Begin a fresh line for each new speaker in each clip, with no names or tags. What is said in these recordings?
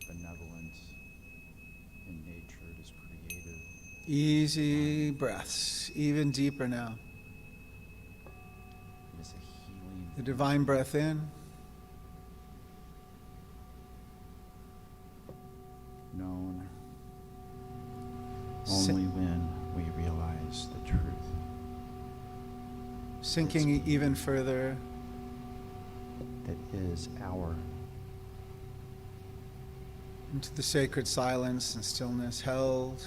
is benevolent in nature, it is creative.
Easy breaths, even deeper now.
It is a healing.
The divine breath in.
Known only when we realize the truth.
Sinking even further.
That is our.
Into the sacred silence and stillness held.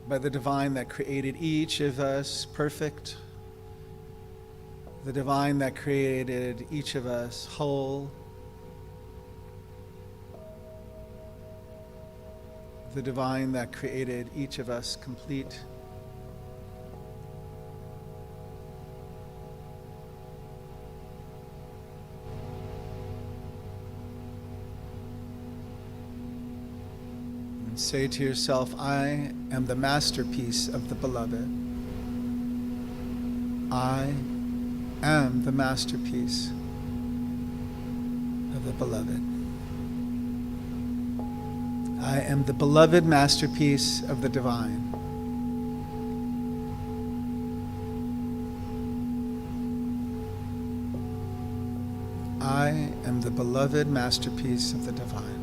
By the divine that created each of us perfect. The divine that created each of us whole. The divine that created each of us complete. And say to yourself, I am the masterpiece of the beloved. I am the masterpiece of the beloved. I am the beloved masterpiece of the divine. I am the beloved masterpiece of the divine.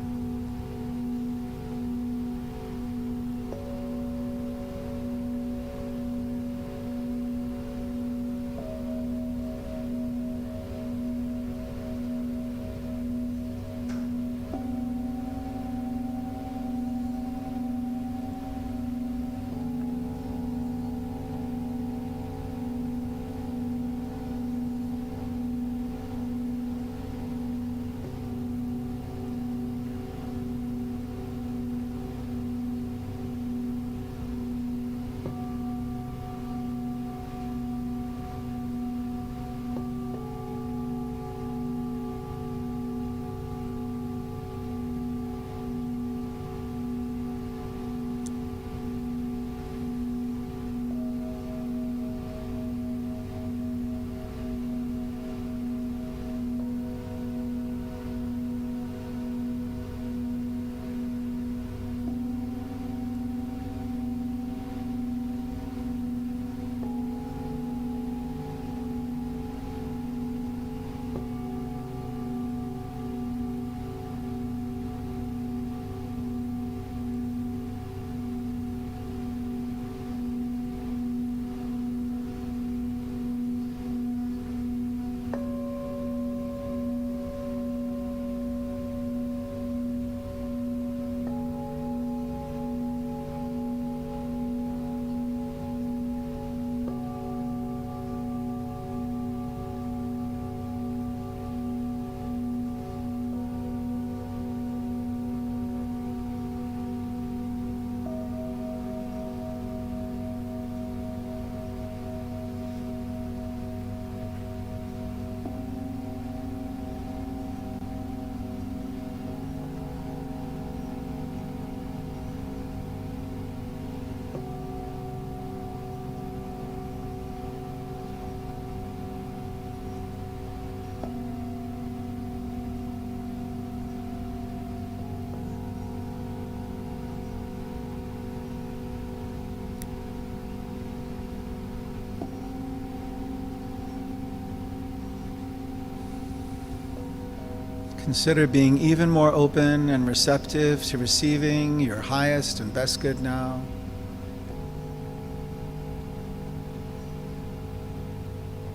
Consider being even more open and receptive to receiving your highest and best good now.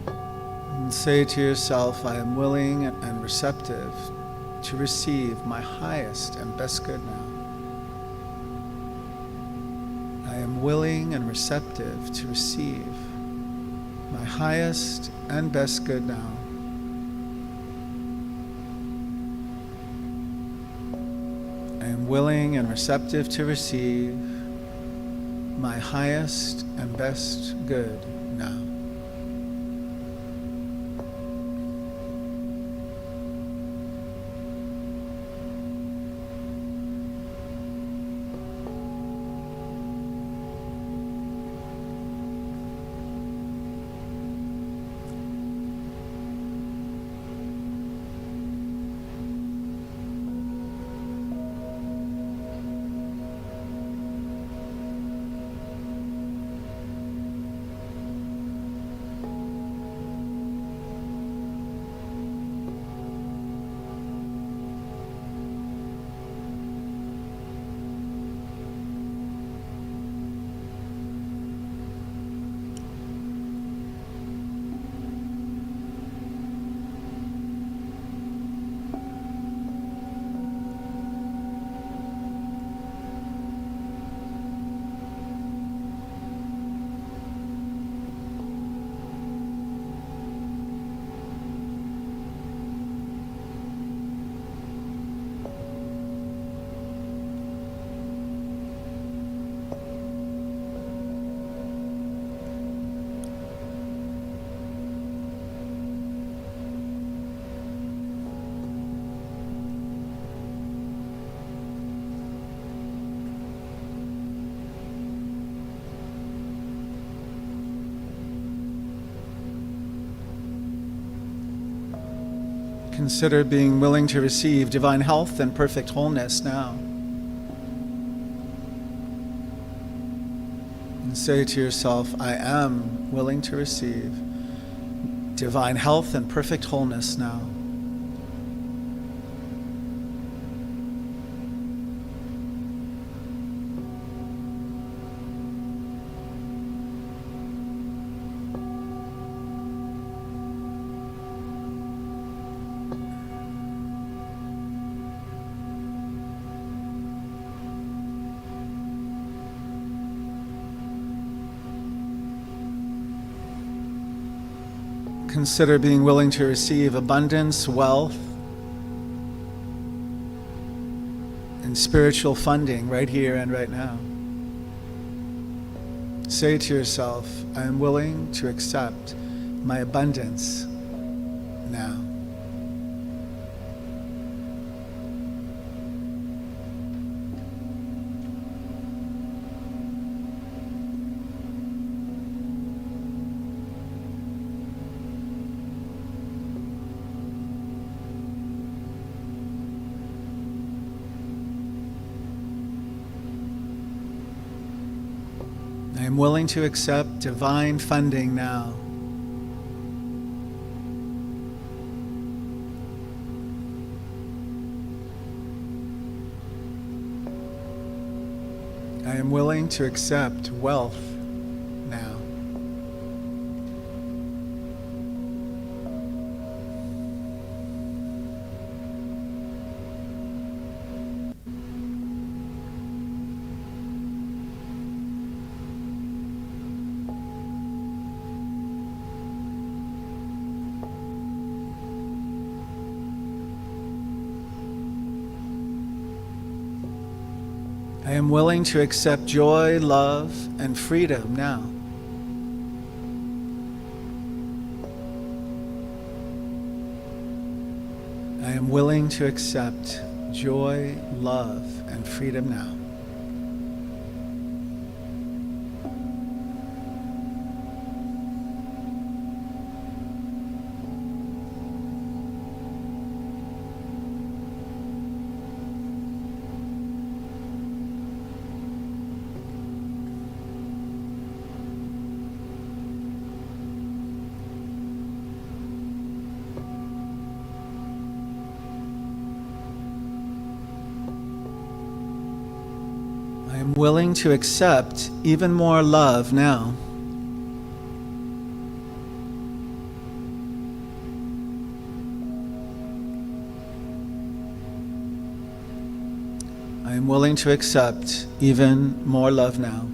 And say to yourself, I am willing and receptive to receive my highest and best good now. I am willing and receptive to receive my highest and best good now. I am willing and receptive to receive my highest and best good now. Consider being willing to receive divine health and perfect wholeness now. And say to yourself, I am willing to receive divine health and perfect wholeness now. Consider being willing to receive abundance, wealth, and spiritual funding right here and right now. Say to yourself, I am willing to accept my abundance now. I am willing to accept divine funding now. I am willing to accept wealth now. I am willing to accept joy, love, and freedom now. I am willing to accept joy, love, and freedom now. I am willing to accept even more love now. I am willing to accept even more love now.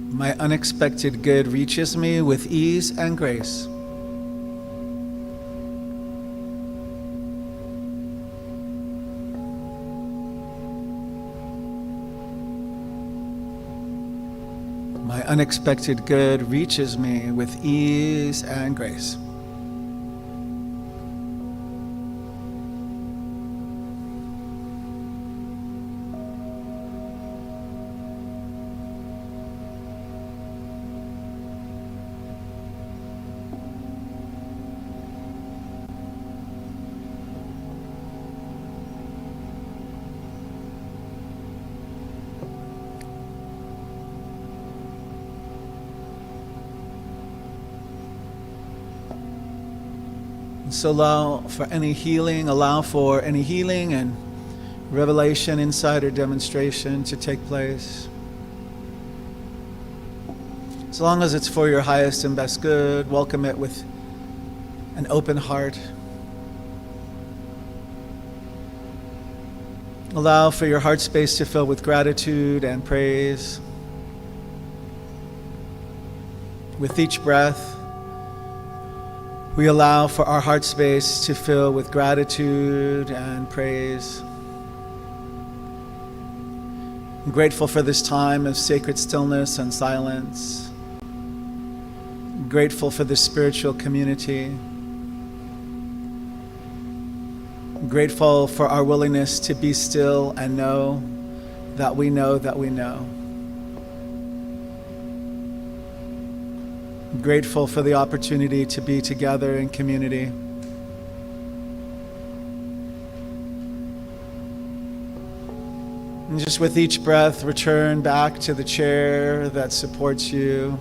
My unexpected good reaches me with ease and grace. My unexpected good reaches me with ease and grace. So allow for any healing and revelation, insight, or demonstration to take place. As long as it's for your highest and best good, welcome it with an open heart. Allow for your heart space to fill with gratitude and praise. With each breath, we allow for our heart space to fill with gratitude and praise. I'm grateful for this time of sacred stillness and silence. I'm grateful for this spiritual community. I'm grateful for our willingness to be still and know that we know that we know. I'm grateful for the opportunity to be together in community. And just with each breath, return back to the chair that supports you,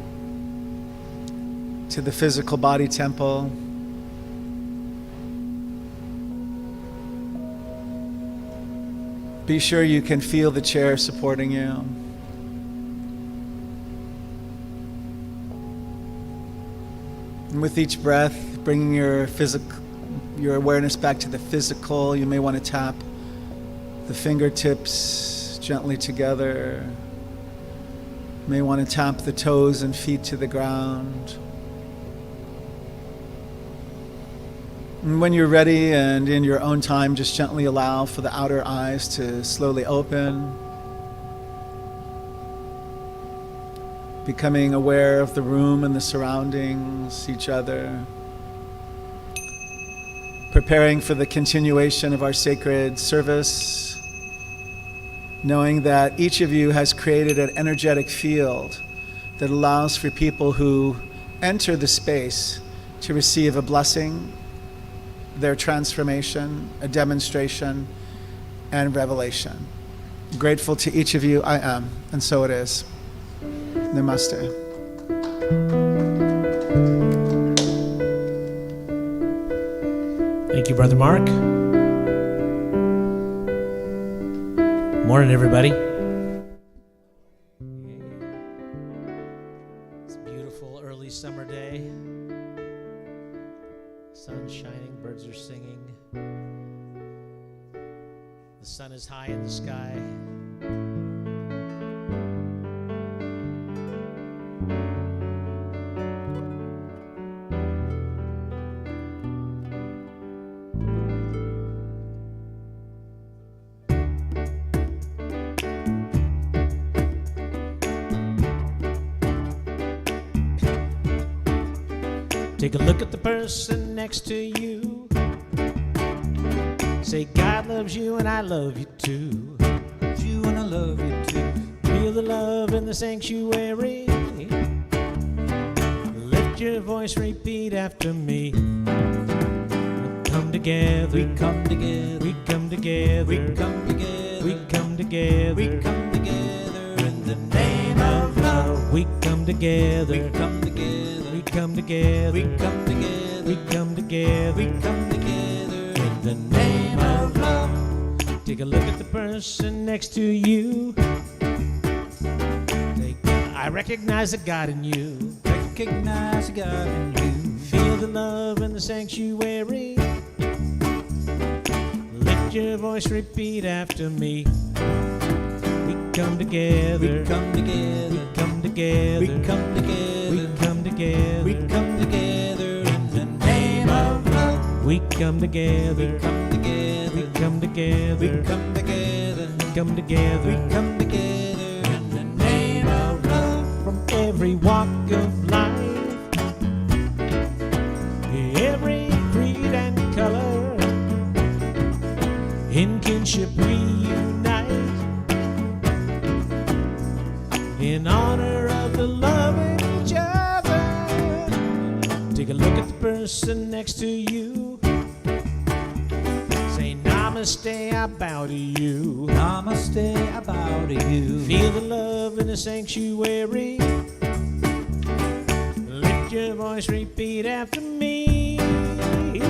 to the physical body temple. Be sure you can feel the chair supporting you. And with each breath, bringing your awareness back to the physical, you may want to tap the fingertips gently together. You may want to tap the toes and feet to the ground. And when you're ready and in your own time, just gently allow for the outer eyes to slowly open, becoming aware of the room and the surroundings, each other, preparing for the continuation of our sacred service, knowing that each of you has created an energetic field that allows for people who enter the space to receive a blessing, their transformation, a demonstration, and revelation. Grateful to each of you, I am, and so it is. Namaste.
Thank you, Brother Mark. Morning, everybody. It's a beautiful early summer day. Sun's shining, birds are singing. The sun is high in the sky. Take a look at the person next to you. Say, God loves you and I love you too.
You and I love you too.
Feel the love in the sanctuary. Lift your voice, repeat after me. We come together.
We come together.
We come together.
We come together.
We come together.
We come together in the name of love.
We come together.
We come together.
We come together.
We come together.
We come together.
We come together in the name of love.
Take a look at the person next to you. I recognize the God in you.
Recognize God in you.
Feel the love in the sanctuary. Lift your voice, repeat after me. We come together.
We come together.
We come together.
We come together.
We come together.
We come together in the name of love.
We come together.
We come together.
We come together.
We come together.
We come together.
We come together in the name of love.
From every walk of life, every creed and color, in kinship we unite, in honor of the love in each other. Take a look at the person next to you. Say namaste, I bow to you.
Namaste, I bow to you.
Feel the love in the sanctuary. Lift your voice, repeat after me. We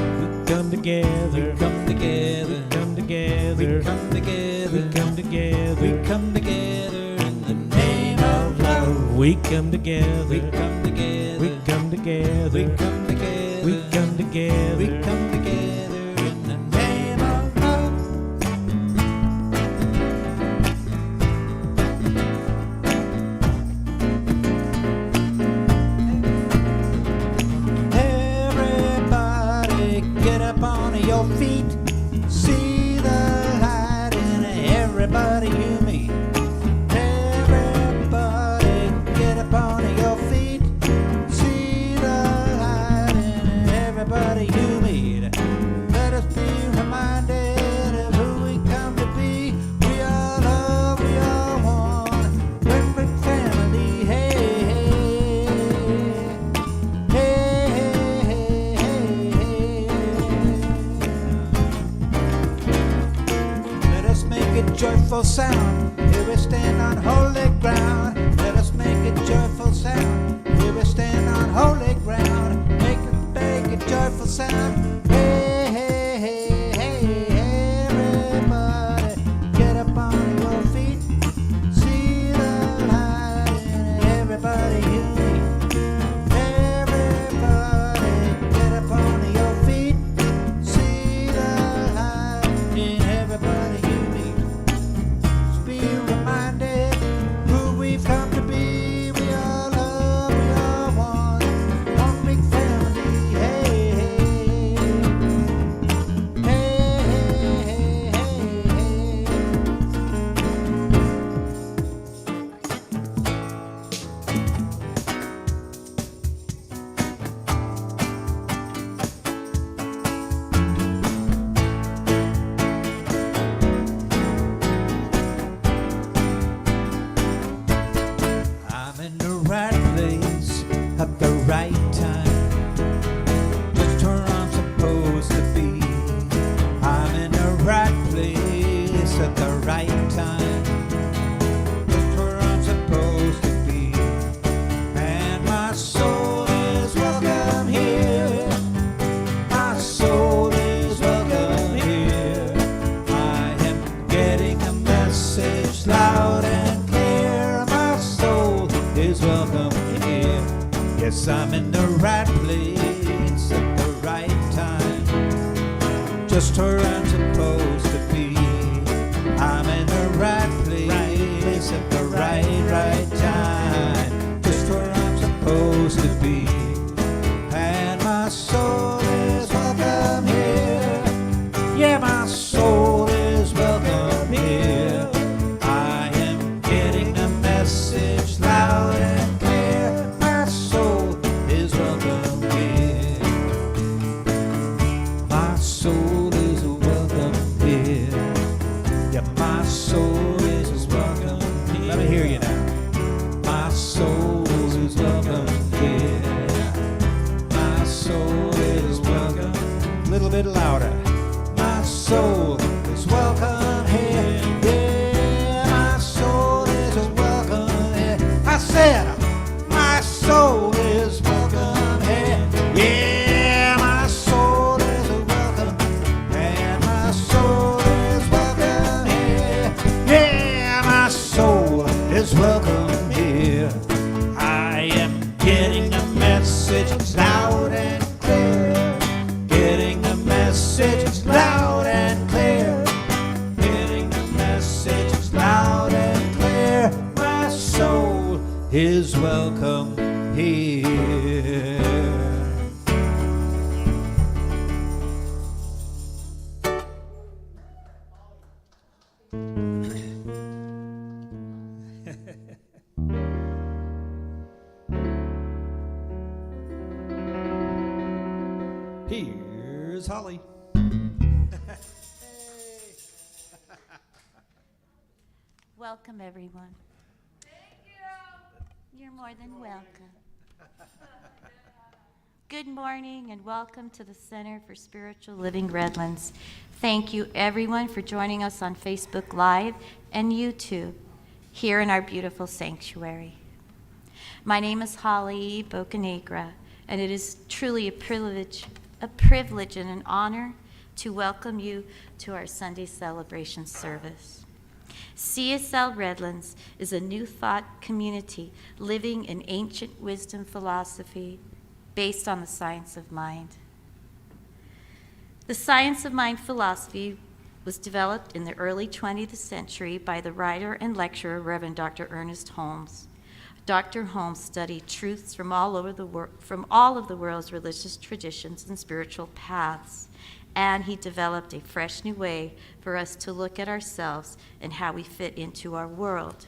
come together.
We come together.
We come together.
We come together.
We come together.
We come together in the name of love.
We come together.
We come together.
We come together.
We come together.
We come together.
We come together in the name of love. Everybody get up on your feet. See the light in everybody you meet.
on holy ground. Let us make a joyful sound. Here we stand on holy ground. Make a joyful sound. Hey, hey, hey, hey, everybody, get up on your feet. See the light in everybody you meet. Everybody, get up on your feet. See the light in everybody you meet. Just be reminded who we've come to be. We all love, we all want one big family. Hey, hey, hey, hey, hey, hey, hey. I'm in the right place at the right time, just where I'm supposed to be. I'm in the right place at the right time, just where I'm supposed to be. And my soul is welcome here. My soul is welcome here. I am getting a message loud and clear. My soul is welcome here. Yes, I'm in the right place at the right time, just where I'm supposed to be. I'm in the right place at the right time, just where I'm supposed to be. And my soul is welcome here. Yeah, my soul is welcome here. I am getting a message loud and clear. My soul is welcome here. My soul is welcome here. Yeah, my soul is welcome here. Let me hear you now. My soul is welcome here. My soul is welcome. A little bit louder. My soul is welcome here. Yeah, my soul is welcome here. I said, my soul is welcome here. Yeah, my soul is welcome. And my soul is welcome here. Yeah, my soul is welcome here. I am getting a message loud and clear. Getting a message loud and clear. Getting a message loud and clear. My soul is welcome here. Here's Holly.
Welcome, everyone. Thank you. You're more than welcome. Good morning and welcome to the Center for Spiritual Living Redlands. Thank you, everyone, for joining us on Facebook Live and YouTube here in our beautiful sanctuary. My name is Holly Bocanegra, and it is truly a privilege and an honor to welcome you to our Sunday celebration service. CSL Redlands is a new thought community living in ancient wisdom philosophy based on the science of mind. The science of mind philosophy was developed in the early 20th century by the writer and lecturer Reverend Dr. Ernest Holmes. Dr. Holmes studied truths from all of the world's religious traditions and spiritual paths, and he developed a fresh new way for us to look at ourselves and how we fit into our world.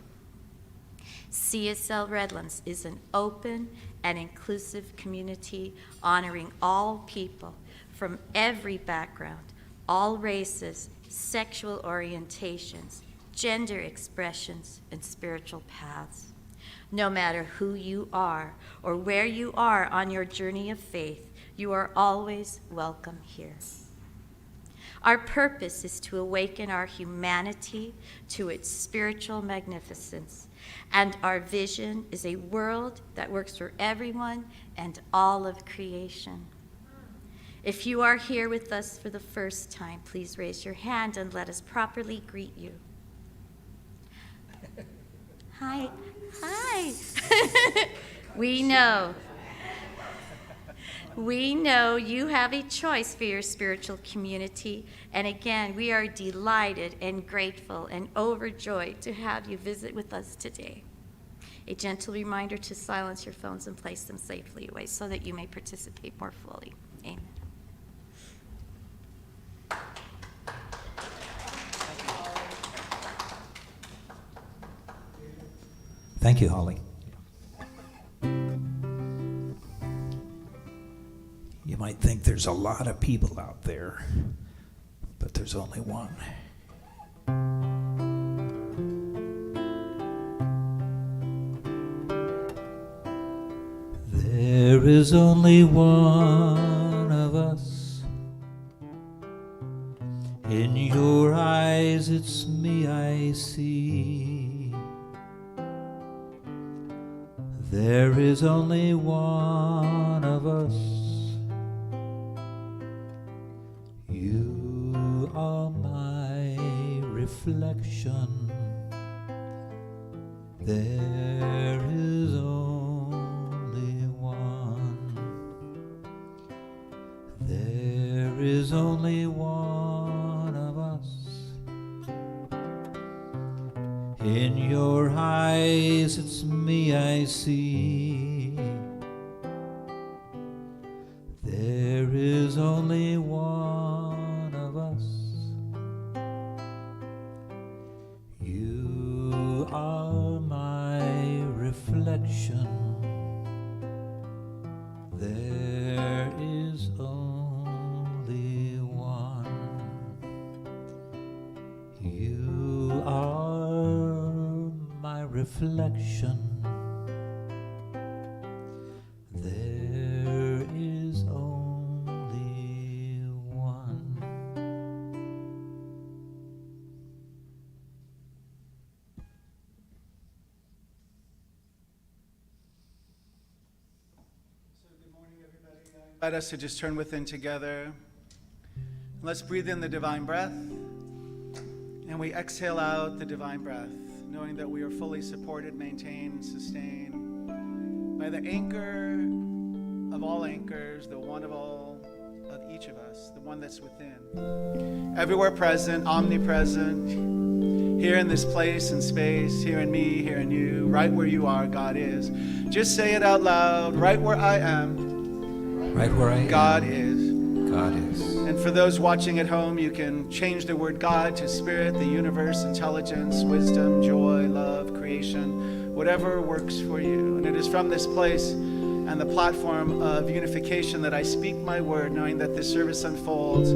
CSL Redlands is an open and inclusive community honoring all people from every background, all races, sexual orientations, gender expressions, and spiritual paths. No matter who you are or where you are on your journey of faith, you are always welcome here. Our purpose is to awaken our humanity to its spiritual magnificence. And our vision is a world that works for everyone and all of creation. If you are here with us for the first time, please raise your hand and let us properly greet you. Hi. Hi. We know you have a choice for your spiritual community. And again, we are delighted and grateful and overjoyed to have you visit with us today. A gentle reminder to silence your phones and place them safely away so that you may participate more fully. Amen.
Thank you, Holly. You might think there's a lot of people out there, but there's only one. There is only one of us. In your eyes, it's me I see. There is only one of us. You are my reflection. There is only one. There is only one of us. In your eyes, it's me I see. There is only one of us. You are my reflection. There is only one. You are my reflection. There is only one.
Invite us to just turn within together. Let's breathe in the divine breath, and we exhale out the divine breath, knowing that we are fully supported, maintained, and sustained by the anchor of all anchors, the one of all of each of us, the one that's within. Everywhere present, omnipresent, here in this place and space, here in me, here in you, right where you are, God is. Just say it out loud, right where I am.
Right where I am.
God is.
God is.
And for those watching at home, you can change the word God to spirit, the universe, intelligence, wisdom, joy, love, creation, whatever works for you. And it is from this place and the platform of unification that I speak my word, knowing that this service unfolds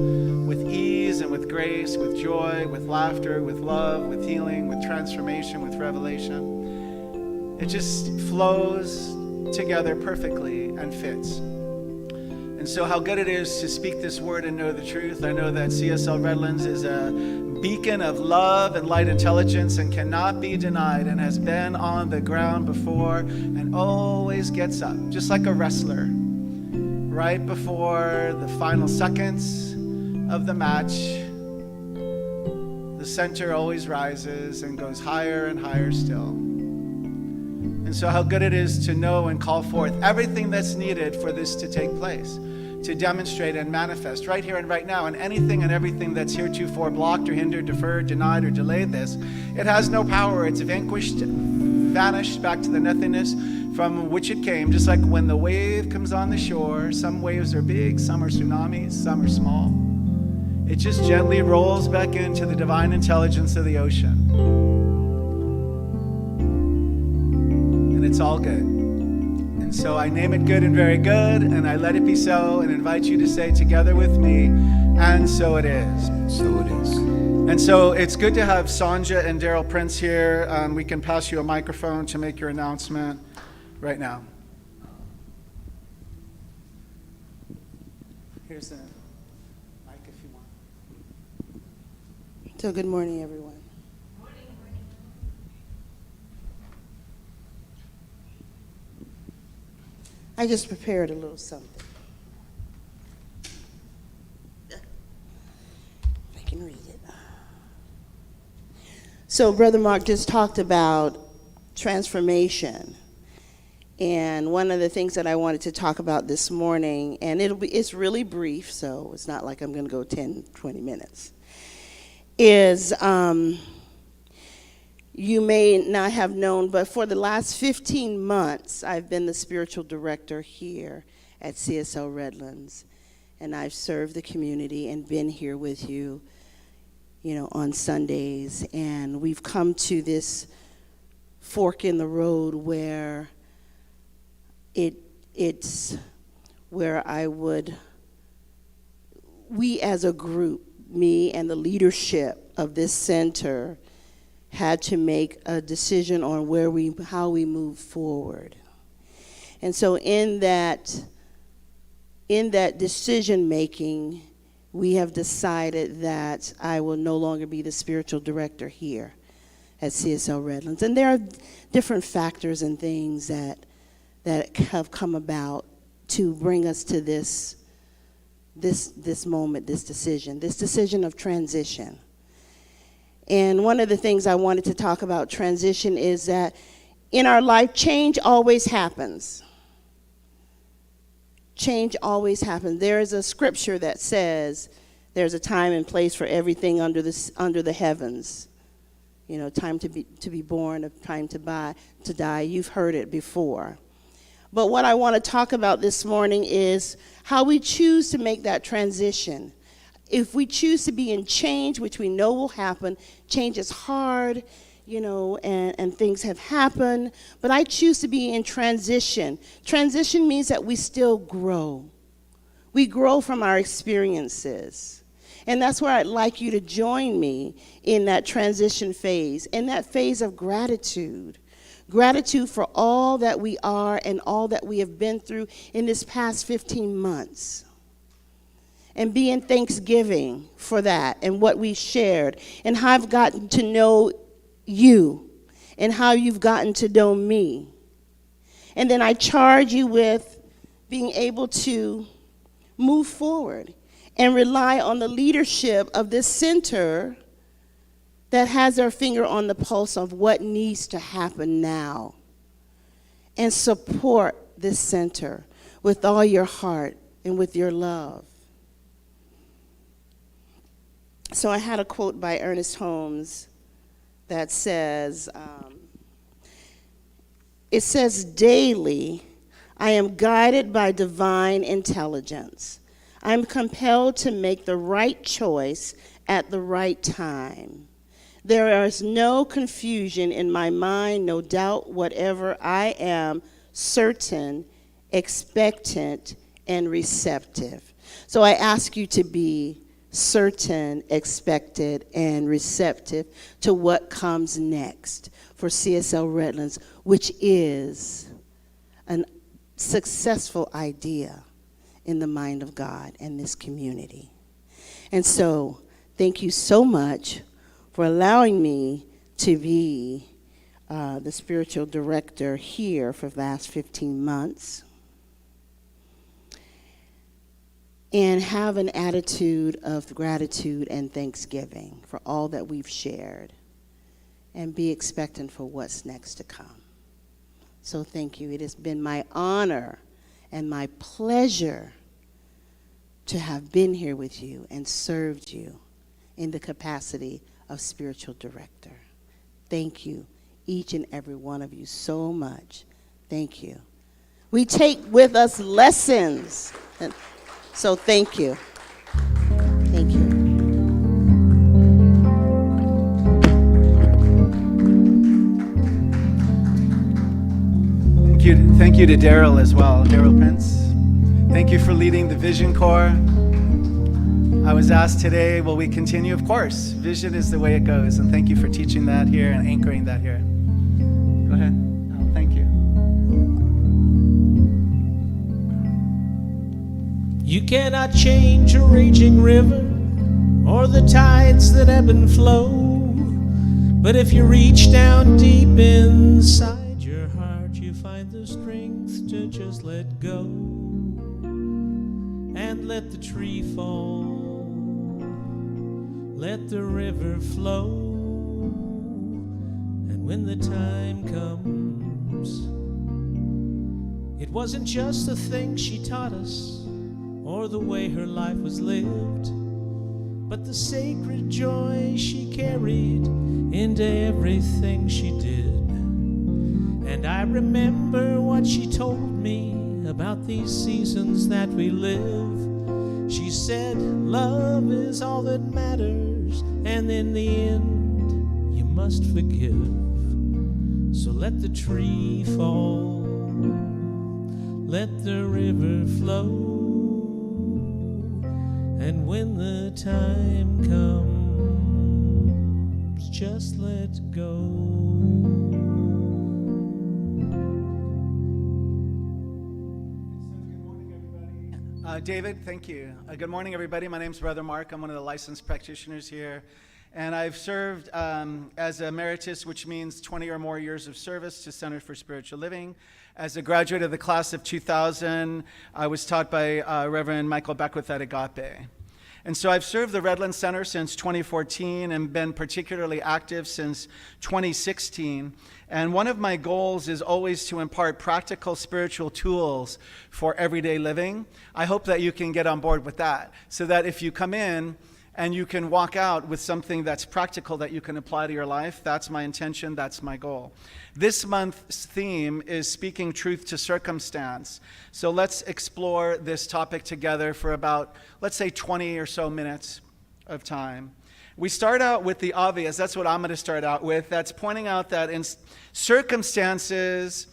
with ease and with grace, with joy, with laughter, with love, with healing, with transformation, with revelation. It just flows together perfectly and fits. And so how good it is to speak this word and know the truth. I know that CSL Redlands is a beacon of love and light intelligence and cannot be denied, and has been on the ground before and always gets up, just like a wrestler. Right before the final seconds of the match, the center always rises and goes higher and higher still. And so how good it is to know and call forth everything that's needed for this to take place, to demonstrate and manifest right here and right now. And anything and everything that's heretofore blocked or hindered, deferred, denied, or delayed this, it has no power. It's vanquished, vanished back to the nothingness from which it came. Just like when the wave comes on the shore, some waves are big, some are tsunamis, some are small. It just gently rolls back into the divine intelligence of the ocean. And it's all good. And so I name it good and very good, and I let it be so, and invite you to say together with me, and so it is.
So it is.
And so it's good to have Sonja and Daryl Prince here. We can pass you a microphone to make your announcement right now. Here's the mic if you want.
So good morning, everyone. I just prepared a little something. I can read it. So Brother Mark just talked about transformation. And one of the things that I wanted to talk about this morning, and it's really brief, so it's not like I'm going to go 10, 20 minutes, is you may not have known, but for the last 15 months, I've been the spiritual director here at CSL Redlands. And I've served the community and been here with you, on Sundays. And we've come to this fork in the road where it's where we as a group, me and the leadership of this center, had to make a decision on how we move forward. And so in that decision making, we have decided that I will no longer be the spiritual director here at CSL Redlands. And there are different factors and things that have come about to bring us to this moment, this decision of transition. And one of the things I wanted to talk about transition is that in our life, change always happens. Change always happens. There is a scripture that says there's a time and place for everything under the heavens. Time to be born, a time to die. You've heard it before. But what I want to talk about this morning is how we choose to make that transition. If we choose to be in change, which we know will happen, change is hard, and things have happened, but I choose to be in transition. Transition means that we still grow. We grow from our experiences. And that's where I'd like you to join me in that transition phase, in that phase of gratitude. Gratitude for all that we are and all that we have been through in this past 15 months. And be in thanksgiving for that and what we shared and how I've gotten to know you and how you've gotten to know me. And then I charge you with being able to move forward and rely on the leadership of this center that has their finger on the pulse of what needs to happen now. And support this center with all your heart and with your love. So I had a quote by Ernest Holmes that says, it says, daily, I am guided by divine intelligence. I'm compelled to make the right choice at the right time. There is no confusion in my mind, no doubt whatever. I am certain, expectant, and receptive. So I ask you to be certain, expected, and receptive to what comes next for CSL Redlands, which is a successful idea in the mind of God and this community. And so, thank you so much for allowing me to be the spiritual director here for the last 15 months. And have an attitude of gratitude and thanksgiving for all that we've shared. And be expectant for what's next to come. So thank you. It has been my honor and my pleasure to have been here with you and served you in the capacity of spiritual director. Thank you, each and every one of you, so much. Thank you. We take with us lessons. So thank you. Thank you.
Thank you to Daryl as well, Daryl Prince. Thank you for leading the Vision Corps. I was asked today, will we continue? Of course, vision is the way it goes, and thank you for teaching that here and anchoring that here. Go ahead. Oh, thank you.
You cannot change a raging river or the tides that ebb and flow. But if you reach down deep inside your heart, you find the strength to just let go and let the tree fall, let the river flow. And when the time comes, it wasn't just the things she taught us or the way her life was lived, but the sacred joy she carried into everything she did. And I remember what she told me about these seasons that we live. She said, love is all that matters, and in the end, you must forgive. So let the tree fall, let the river flow, and when the time comes, just let go.
David, thank you. Good morning, everybody. My name's Brother Mark. I'm one of the licensed practitioners here. And I've served as Emeritus, which means 20 or more years of service to Center for Spiritual Living. As a graduate of the class of 2000, I was taught by Reverend Michael Beckwith at Agape. And so I've served the Redlands Center since 2014 and been particularly active since 2016. And one of my goals is always to impart practical spiritual tools for everyday living. I hope that you can get on board with that, so that if you come in and you can walk out with something that's practical that you can apply to your life. That's my intention, that's my goal. This month's theme is speaking truth to circumstance. So let's explore this topic together for about, let's say, 20 or so minutes of time. We start out with the obvious. That's what I'm going to start out with. That's pointing out that in circumstances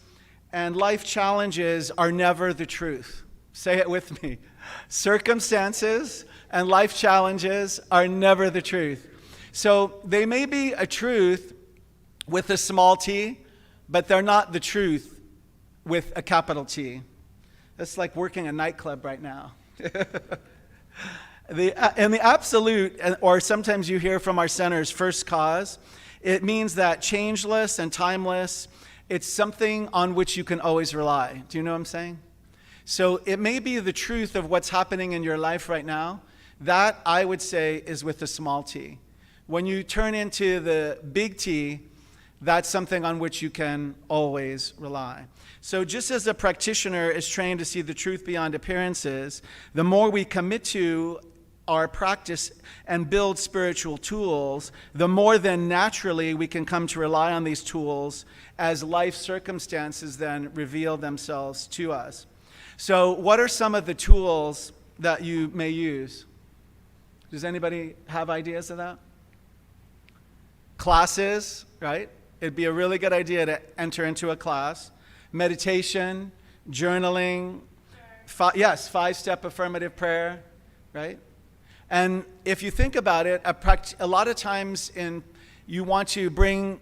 and life challenges are never the truth. Say it with me. Circumstances and life challenges are never the truth. So they may be a truth with a small t, but they're not the truth with a capital T. That's like working a nightclub right now. In the absolute, or sometimes you hear from our center's first cause, it means that changeless and timeless, it's something on which you can always rely. Do you know what I'm saying? So it may be the truth of what's happening in your life right now. That, I would say, is with a small t. When you turn into the big T, that's something on which you can always rely. So just as a practitioner is trained to see the truth beyond appearances, the more we commit to our practice and build spiritual tools, the more then naturally we can come to rely on these tools as life circumstances then reveal themselves to us. So what are some of the tools that you may use? Does anybody have ideas of that? Classes, right? It'd be a really good idea to enter into a class. Meditation, journaling, five-step affirmative prayer, right? And if you think about it, a lot of times you want to bring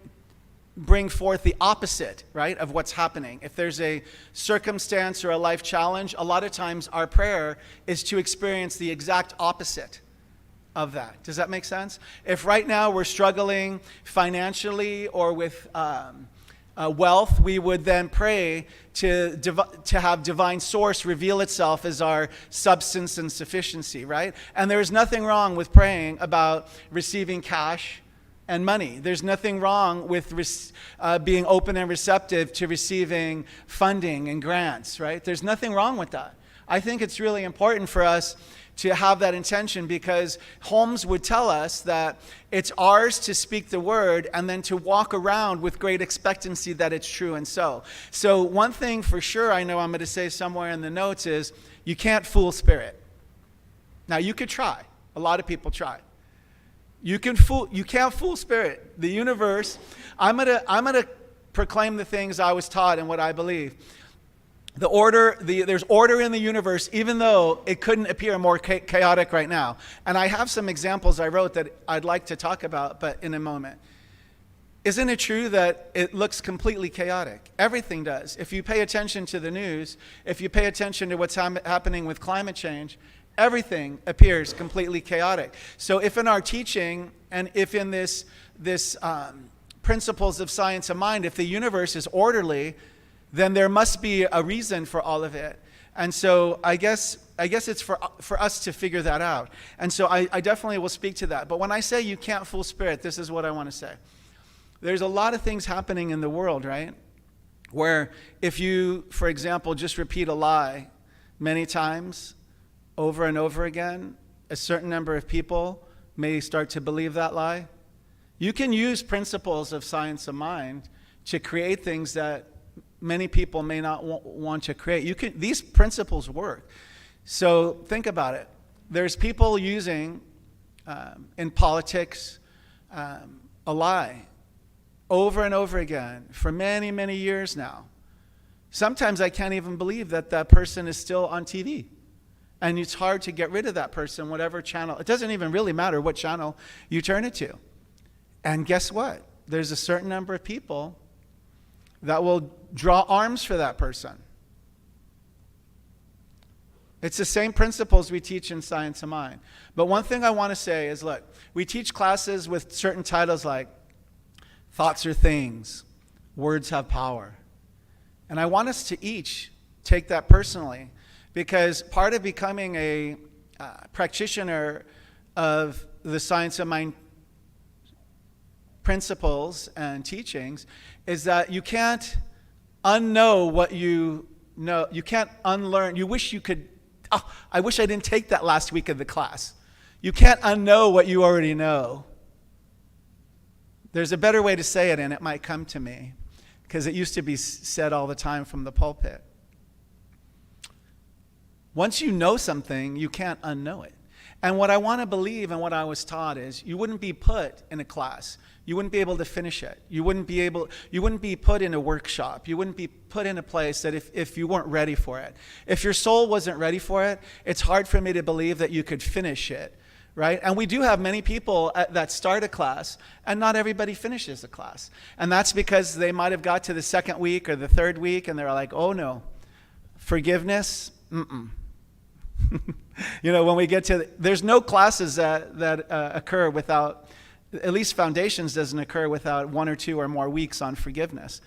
forth the opposite, right, of what's happening. If there's a circumstance or a life challenge, a lot of times our prayer is to experience the exact opposite of that. Does that make sense? If right now we're struggling financially or with wealth, we would then pray to have divine source reveal itself as our substance and sufficiency, right? And there's nothing wrong with praying about receiving cash and money. There's nothing wrong with being open and receptive to receiving funding and grants, right? There's nothing wrong with that. I think it's really important for us to have that intention, because Holmes would tell us that it's ours to speak the word and then to walk around with great expectancy that it's true and so. So one thing for sure I know I'm going to say somewhere in the notes is you can't fool spirit. Now you could try. A lot of people try. You can't fool spirit. The universe, I'm gonna proclaim the things I was taught and what I believe. There's order in the universe, even though it couldn't appear more chaotic right now. And I have some examples I wrote that I'd like to talk about, but in a moment. Isn't it true that it looks completely chaotic? Everything does. If you pay attention to the news, if you pay attention to what's happening with climate change, everything appears completely chaotic. So if in our teaching and if in this principles of science of mind, if the universe is orderly, then there must be a reason for all of it. And so I guess it's for us to figure that out. And so I definitely will speak to that. But when I say you can't fool spirit, this is what I want to say. There's a lot of things happening in the world, right? Where if you, for example, just repeat a lie many times over and over again, a certain number of people may start to believe that lie. You can use principles of science of mind to create things that many people may not want to create. These principles work. So think about it. There's people using, in politics, a lie over and over again for many, many years now. Sometimes I can't even believe that that person is still on TV. And it's hard to get rid of that person, whatever channel. It doesn't even really matter what channel you turn it to. And guess what? There's a certain number of people that will draw arms for that person. It's the same principles we teach in Science of Mind. But one thing I want to say is, look, we teach classes with certain titles like Thoughts Are Things, Words Have Power. And I want us to each take that personally, because part of becoming a practitioner of the Science of Mind principles and teachings is that you can't unknow what you know. You can't unlearn. You wish you could, I wish I didn't take that last week of the class. You can't unknow what you already know. There's a better way to say it, and it might come to me, because it used to be said all the time from the pulpit. Once you know something, you can't unknow it. And what I want to believe and what I was taught is you wouldn't be put in a class. You wouldn't be able to finish it. You wouldn't be put in a workshop. You wouldn't be put in a place that if you weren't ready for it. If your soul wasn't ready for it, it's hard for me to believe that you could finish it, right? And we do have many people that start a class, and not everybody finishes the class. And that's because they might have got to the second week or the third week, and they're like, oh no, forgiveness, You know, when we get to, there's no classes that occur without, at least Foundations doesn't occur without 1 or 2 or more weeks on forgiveness.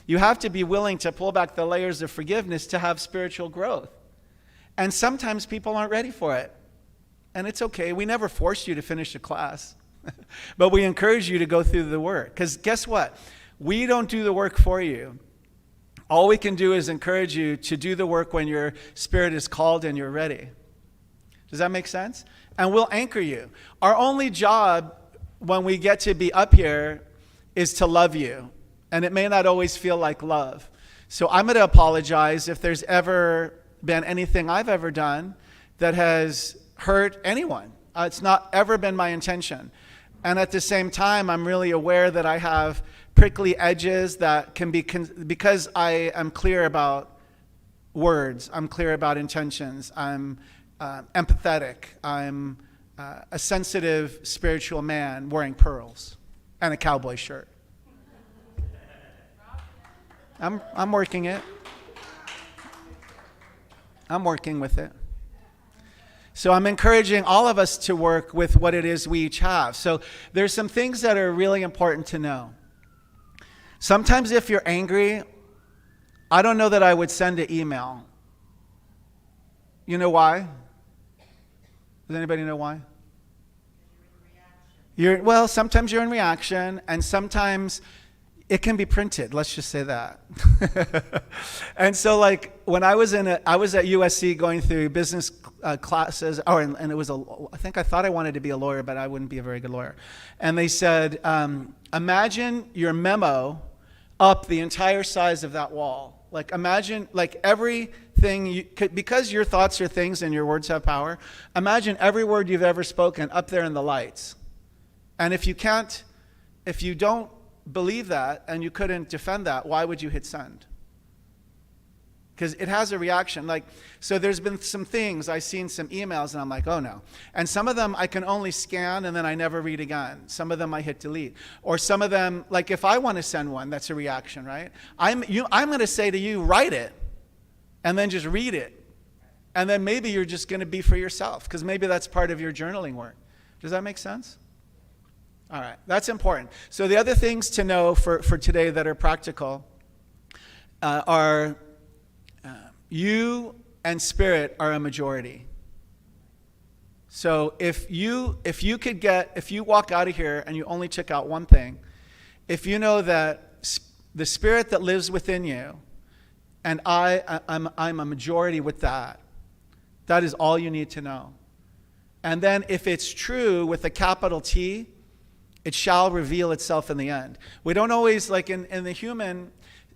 You have to be willing to pull back the layers of forgiveness to have spiritual growth. And sometimes people aren't ready for it. And it's okay. We never force you to finish a class. But we encourage you to go through the work. Because guess what? We don't do the work for you. All we can do is encourage you to do the work when your spirit is called and you're ready. Does that make sense? And we'll anchor you. Our only job when we get to be up here is to love you. And it may not always feel like love. So I'm going to apologize if there's ever been anything I've ever done that has hurt anyone. It's not ever been my intention. And at the same time, I'm really aware that I have prickly edges that can be, because I am clear about words, I'm clear about intentions, I'm empathetic, I'm a sensitive spiritual man wearing pearls and a cowboy shirt. I'm working it. I'm working with it. So I'm encouraging all of us to work with what it is we each have. So there's some things that are really important to know. Sometimes if you're angry, I don't know that I would send an email. You know why? Does anybody know why? Well, sometimes you're in reaction, and sometimes it can be printed. Let's just say that. And so, like, when I was at USC going through business classes, and it was I thought I wanted to be a lawyer, but I wouldn't be a very good lawyer. And they said, imagine your memo up the entire size of that wall. Like, imagine, like, everything, because your thoughts are things and your words have power, imagine every word you've ever spoken up there in the lights. And if you don't believe that and you couldn't defend that, why would you hit send? Because it has a reaction. Like, so there's been some things, I've seen some emails and I'm like, oh no. And some of them I can only scan and then I never read again. Some of them I hit delete. Or some of them, like if I want to send one, that's a reaction, right? I'm going to say to you, write it and then just read it. And then maybe you're just going to be for yourself, because maybe that's part of your journaling work. Does that make sense? All right, that's important. So the other things to know for today that are practical are you and spirit are a majority. So if you walk out of here and you only took out one thing, if you know that the spirit that lives within you, and I'm a majority with that, that is all you need to know. And then if it's true with a capital T, it shall reveal itself in the end. We don't always, like in the human,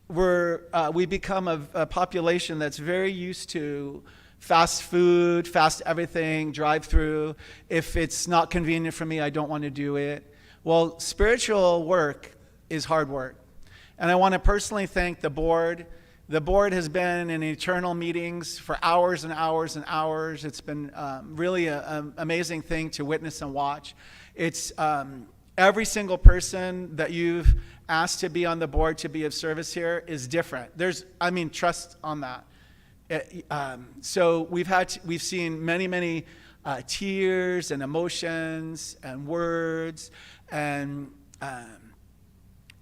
we become a population that's very used to fast food, fast everything, drive through. If it's not convenient for me, I don't want to do it. Well, spiritual work is hard work. And I want to personally thank the board. The board has been in eternal meetings for hours and hours and hours. It's been really an amazing thing to witness and watch. It's every single person that you've asked to be on the board to be of service here is different. Trust on that. So we've seen many tears and emotions and words and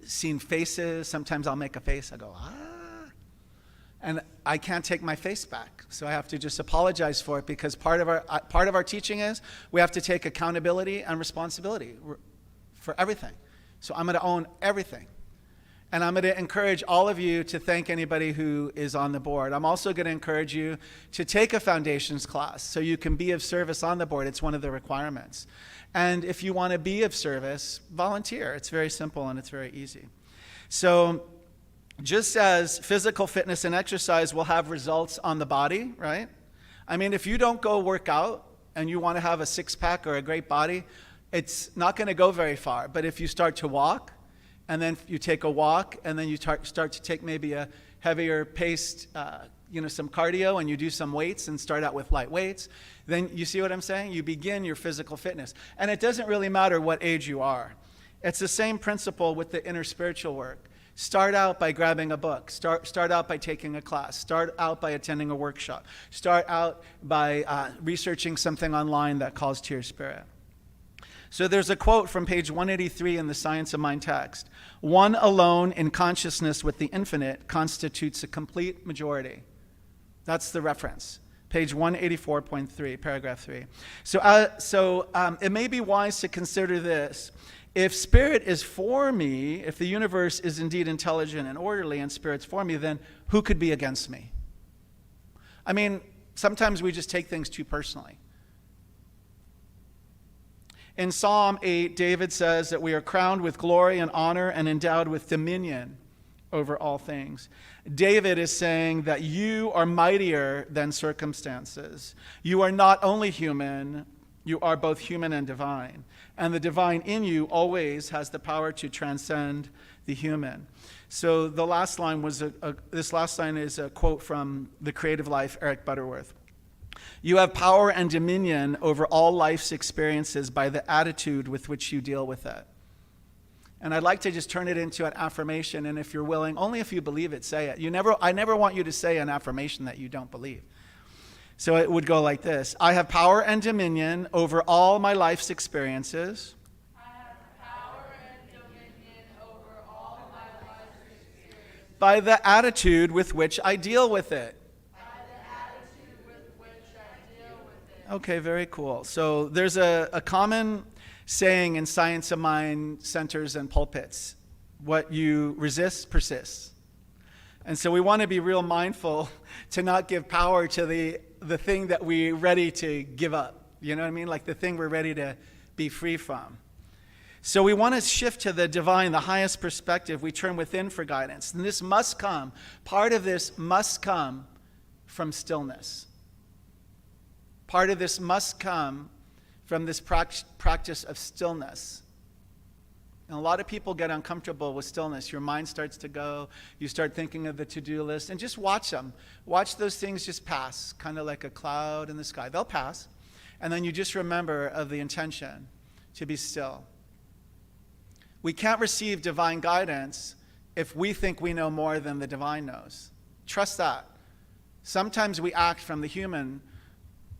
seen faces. Sometimes I'll make a face. I go, and I can't take my face back, so I have to just apologize for it, because part of our teaching is we have to take accountability and responsibility for everything. So I'm going to own everything. And I'm going to encourage all of you to thank anybody who is on the board. I'm also going to encourage you to take a foundations class so you can be of service on the board. It's one of the requirements. And if you want to be of service, volunteer. It's very simple and it's very easy. So just as physical fitness and exercise will have results on the body, right? I mean, if you don't go work out and you want to have a six-pack or a great body, it's not going to go very far. But if you start to walk, and then you take a walk, and then you start to take maybe a heavier paced, some cardio, and you do some weights and start out with light weights, then you see what I'm saying? You begin your physical fitness. And it doesn't really matter what age you are. It's the same principle with the inner spiritual work. Start out by grabbing a book. Start out by taking a class. Start out by attending a workshop. Start out by researching something online that calls to your spirit. So there's a quote from page 183 in the Science of Mind text. One alone in consciousness with the infinite constitutes a complete majority. That's the reference. Page 184.3, paragraph 3. So it may be wise to consider this. If spirit is for me, if the universe is indeed intelligent and orderly and spirit's for me, then who could be against me? I mean, sometimes we just take things too personally. In Psalm 8, David says that we are crowned with glory and honor and endowed with dominion over all things. David is saying that you are mightier than circumstances. You are not only human, you are both human and divine. And the divine in you always has the power to transcend the human. So the last line this last line is a quote from The Creative Life, Eric Butterworth. You have power and dominion over all life's experiences by the attitude with which you deal with it. And I'd like to just turn it into an affirmation, and if you're willing, only if you believe it, say it. I never want you to say an affirmation that you don't believe. So it would go like this. I have power and dominion over all my life's experiences.
I have power and dominion over all my life's experiences.
By the attitude with which I deal with it. Okay, very cool. So there's a common saying in Science of Mind centers and pulpits. What you resist persists. And so we want to be real mindful to not give power to the thing that we're ready to give up. You know what I mean? Like the thing we're ready to be free from. So we want to shift to the divine, the highest perspective. We turn within for guidance. And this must come. Part of this must come from stillness. Part of this must come from this practice of stillness. And a lot of people get uncomfortable with stillness. Your mind starts to go. You start thinking of the to-do list. And just watch them. Watch those things just pass, kind of like a cloud in the sky. They'll pass. And then you just remember of the intention to be still. We can't receive divine guidance if we think we know more than the divine knows. Trust that. Sometimes we act from the human,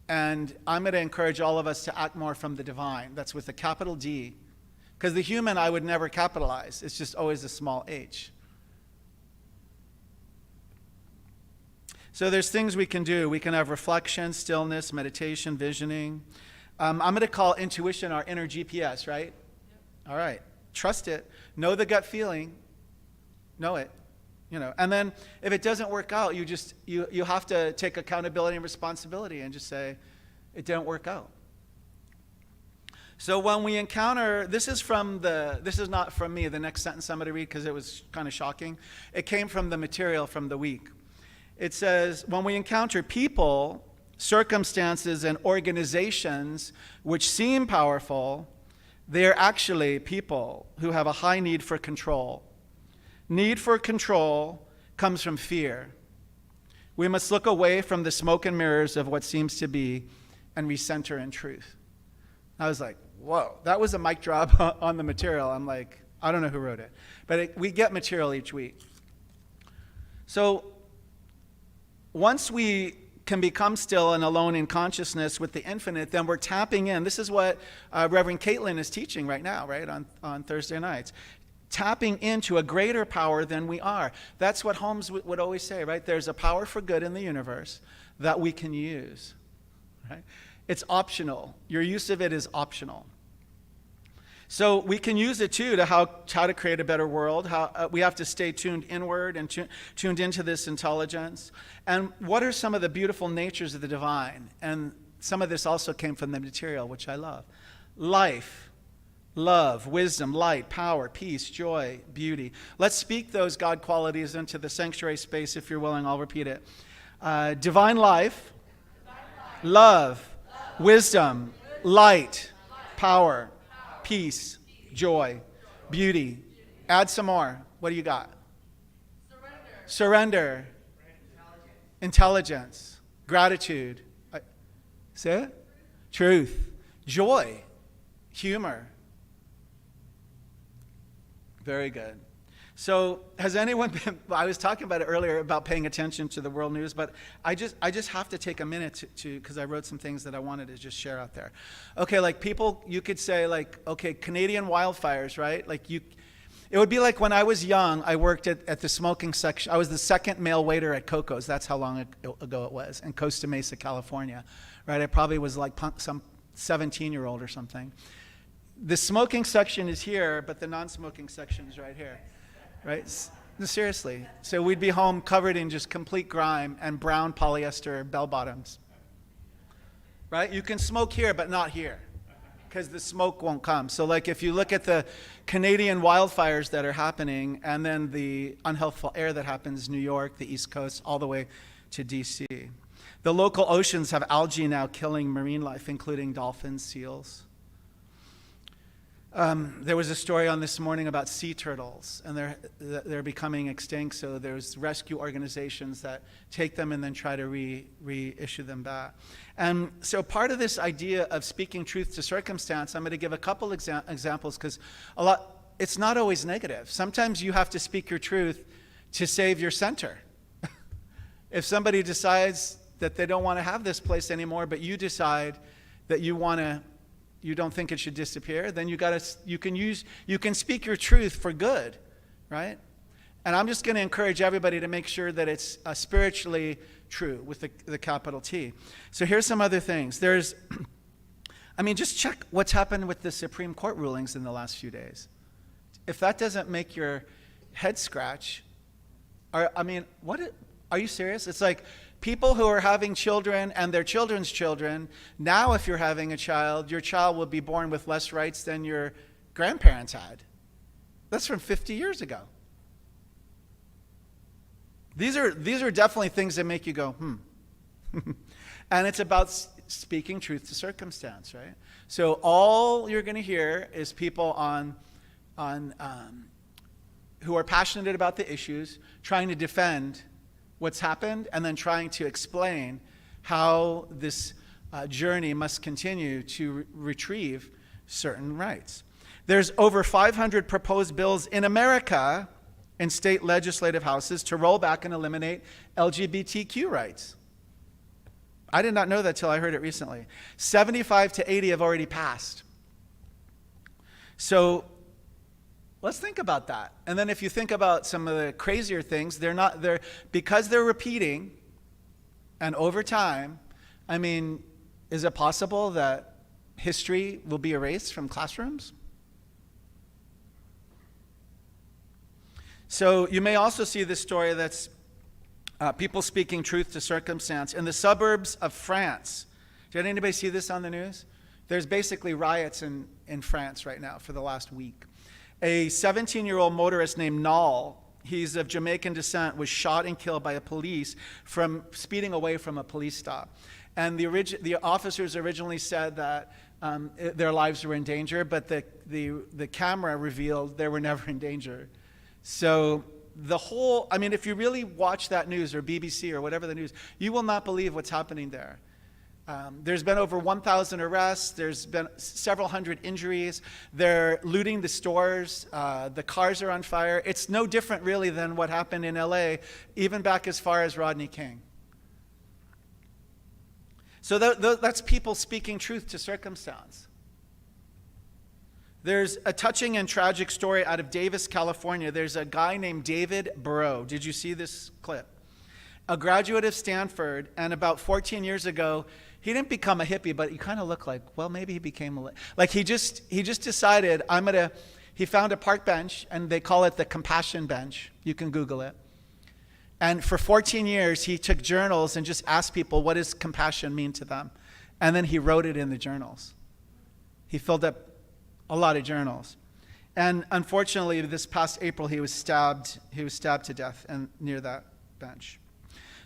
and I'm going to encourage all of us to act more from the divine. That's with a capital D. Because the human I would never capitalize. It's just always a small h. So there's things we can do. We can have reflection, stillness, meditation, visioning. I'm going to call intuition our inner GPS, right? Yep. All right. Trust it. Know the gut feeling. Know it. And then if it doesn't work out, you have to take accountability and responsibility and just say, it didn't work out. So when we encounter, this is not from me, the next sentence I'm going to read because it was kind of shocking. It came from the material from the week. It says, when we encounter people, circumstances, and organizations which seem powerful, they are actually people who have a high need for control. Need for control comes from fear. We must look away from the smoke and mirrors of what seems to be and recenter in truth. I was like, whoa, that was a mic drop on the material. I'm like, I don't know who wrote it. But we get material each week. So once we can become still and alone in consciousness with the infinite, then we're tapping in. This is what Reverend Caitlin is teaching right now, right, on Thursday nights. Tapping into a greater power than we are. That's what Holmes would always say, right? There's a power for good in the universe that we can use, right? It's optional. Your use of it is optional. So we can use it too to how to create a better world. How we have to stay tuned inward and tuned into this intelligence. And what are some of the beautiful natures of the divine? And some of this also came from the material, which I love. Life, love, wisdom, light, power, peace, joy, beauty. Let's speak those God qualities into the sanctuary space. If you're willing, I'll repeat it. Divine life, love, wisdom, light, power, peace, joy, beauty. Add some more. What do you got? Surrender. Intelligence. Gratitude. Say it? Truth. Joy. Humor. Very good. So has anyone been, I was talking about it earlier about paying attention to the world news, but I just have to take a minute to because I wrote some things that I wanted to just share out there. Okay, like people, you could say like, okay, Canadian wildfires, right? Like it would be like when I was young, I worked at the smoking section. I was the second male waiter at Coco's. That's how long ago it was, in Costa Mesa, California, right? I probably was like some 17-year-old or something. The smoking section is here, but the non-smoking section is right here. Right? Seriously. So we'd be home covered in just complete grime and brown polyester bell bottoms. Right? You can smoke here, but not here because the smoke won't come. So like if you look at the Canadian wildfires that are happening and then the unhealthful air that happens in New York, the East Coast, all the way to DC. The local oceans have algae now killing marine life, including dolphins, seals. There was a story on this morning about sea turtles, and they're becoming extinct, so there's rescue organizations that take them and then try to reissue them back. And so part of this idea of speaking truth to circumstance, I'm going to give a couple examples because it's not always negative. Sometimes you have to speak your truth to save your center. If somebody decides that they don't want to have this place anymore, but you decide that you don't think it should disappear, then you can speak your truth for good, right? And I'm just going to encourage everybody to make sure that it's spiritually true with the capital T. So here's some other things. Just check what's happened with the Supreme Court rulings in the last few days. If that doesn't make your head scratch, are you serious? It's like people who are having children and their children's children, now if you're having a child, your child will be born with less rights than your grandparents had. That's from 50 years ago. These are definitely things that make you go, And it's about speaking truth to circumstance, right? So all you're going to hear is people who are passionate about the issues, trying to defend what's happened, and then trying to explain how this journey must continue to retrieve certain rights. There's over 500 proposed bills in America in state legislative houses to roll back and eliminate LGBTQ rights. I did not know that till I heard it recently. 75 to 80 have already passed. So let's think about that. And then if you think about some of the crazier things, because they're repeating, and over time, I mean, is it possible that history will be erased from classrooms? So you may also see this story that's people speaking truth to circumstance. In the suburbs of France, did anybody see this on the news? There's basically riots in France right now for the last week. A 17-year-old motorist named Nall, he's of Jamaican descent, was shot and killed by a police from speeding away from a police stop. And the officers originally said that their lives were in danger, but the camera revealed they were never in danger. So if you really watch that news or BBC or whatever the news, you will not believe what's happening there. There's been over 1,000 arrests. There's been several hundred injuries. They're looting the stores. The cars are on fire. It's no different really than what happened in LA, even back as far as Rodney King. So that's people speaking truth to circumstance. There's a touching and tragic story out of Davis, California. There's a guy named David Burrow. Did you see this clip? A graduate of Stanford, and about 14 years ago, he didn't become a hippie, but he kind of looked like, well, maybe he became he just decided, he found a park bench, and they call it the compassion bench. You can Google it. And for 14 years, he took journals and just asked people, what does compassion mean to them? And then he wrote it in the journals. He filled up a lot of journals. And unfortunately, this past April, he was stabbed to death near that bench.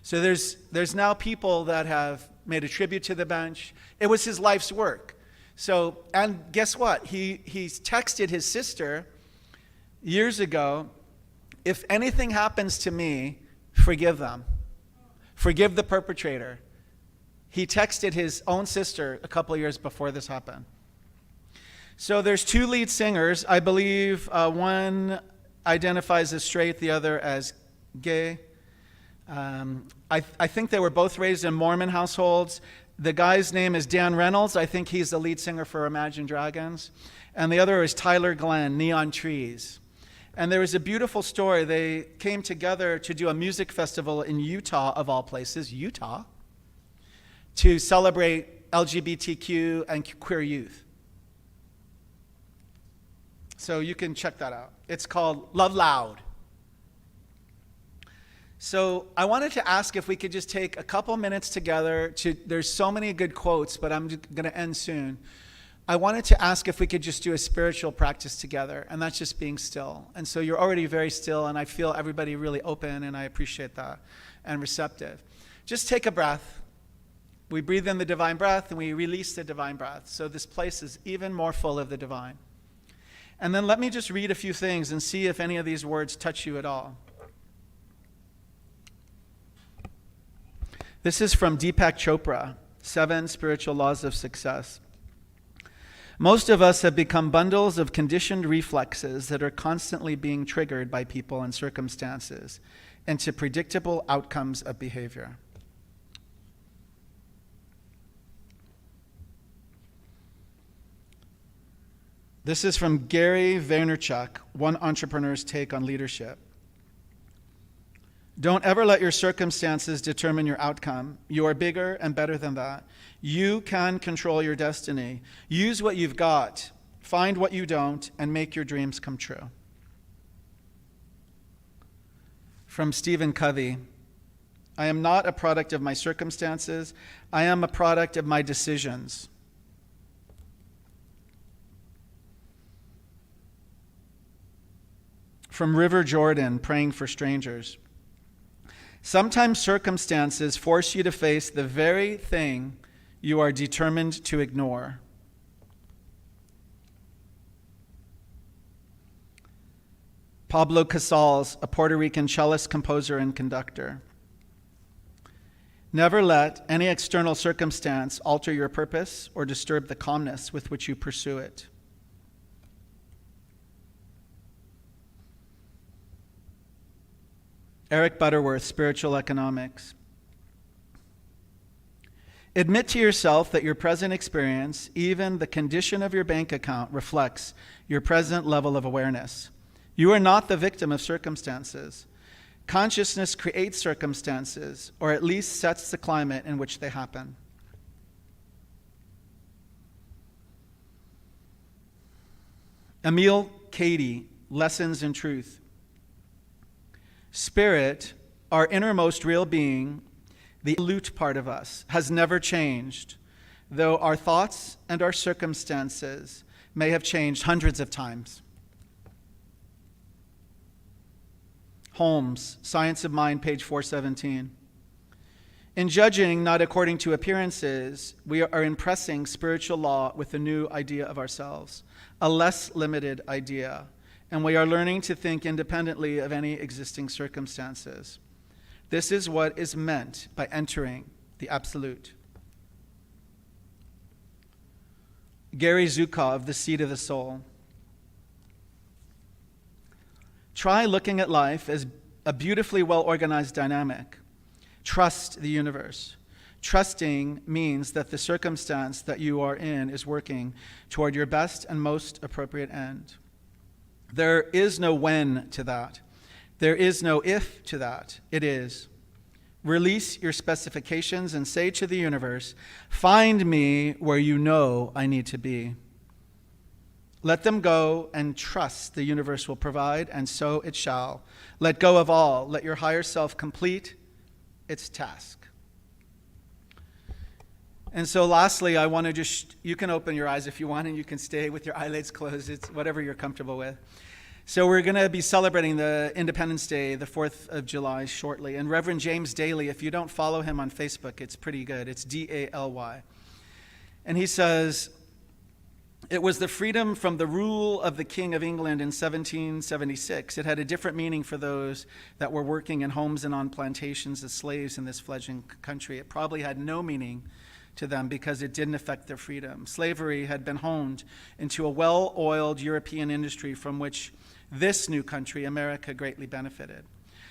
So there's now people that have made a tribute to the bench. It was his life's work. So, and guess what? He's texted his sister years ago, if anything happens to me, forgive them. Forgive the perpetrator. He texted his own sister a couple of years before this happened. So there's two lead singers. I believe one identifies as straight, the other as gay. I think they were both raised in Mormon households. The guy's name is Dan Reynolds. I think he's the lead singer for Imagine Dragons. And the other is Tyler Glenn, Neon Trees. And there was a beautiful story. They came together to do a music festival in Utah, of all places, Utah, to celebrate LGBTQ and queer youth. So you can check that out. It's called Love Loud. So I wanted to ask if we could just take a couple minutes together there's so many good quotes, but I'm going to end soon. I wanted to ask if we could just do a spiritual practice together, and that's just being still. And so you're already very still, and I feel everybody really open, and I appreciate that, and receptive. Just take a breath. We breathe in the divine breath, and we release the divine breath. So this place is even more full of the divine. And then let me just read a few things and see if any of these words touch you at all. This is from Deepak Chopra, 7 Spiritual Laws of Success. Most of us have become bundles of conditioned reflexes that are constantly being triggered by people and circumstances into predictable outcomes of behavior. This is from Gary Vaynerchuk, One Entrepreneur's Take on Leadership. Don't ever let your circumstances determine your outcome. You are bigger and better than that. You can control your destiny. Use what you've got, find what you don't, and make your dreams come true. From Stephen Covey, I am not a product of my circumstances. I am a product of my decisions. From River Jordan, Praying for Strangers. Sometimes circumstances force you to face the very thing you are determined to ignore. Pablo Casals, a Puerto Rican cellist, composer, and conductor. Never let any external circumstance alter your purpose or disturb the calmness with which you pursue it. Eric Butterworth, Spiritual Economics. Admit to yourself that your present experience, even the condition of your bank account, reflects your present level of awareness. You are not the victim of circumstances. Consciousness creates circumstances, or at least sets the climate in which they happen. Emil Cady, Lessons in Truth. Spirit, our innermost real being, the absolute part of us, has never changed, though our thoughts and our circumstances may have changed hundreds of times. Holmes, Science of Mind, page 417. In judging not according to appearances, we are impressing spiritual law with a new idea of ourselves, a less limited idea, and we are learning to think independently of any existing circumstances. This is what is meant by entering the absolute. Gary Zukov, The Seed of the Soul. Try looking at life as a beautifully well-organized dynamic. Trust the universe. Trusting means that the circumstance that you are in is working toward your best and most appropriate end. There is no when to that. There is no if to that. It is. Release your specifications and say to the universe, find me where you know I need to be. Let them go and trust the universe will provide, and so it shall. Let go of all. Let your higher self complete its task. And so lastly, I want to you can open your eyes if you want, and you can stay with your eyelids closed. It's whatever you're comfortable with. So we're going to be celebrating the Independence Day, the 4th of July, shortly. And Reverend James Daly, if you don't follow him on Facebook, it's pretty good. It's D-A-L-Y. And he says, it was the freedom from the rule of the King of England in 1776. It had a different meaning for those that were working in homes and on plantations as slaves in this fledgling country. It probably had no meaning to them because it didn't affect their freedom. Slavery had been honed into a well-oiled European industry from which this new country, America, greatly benefited.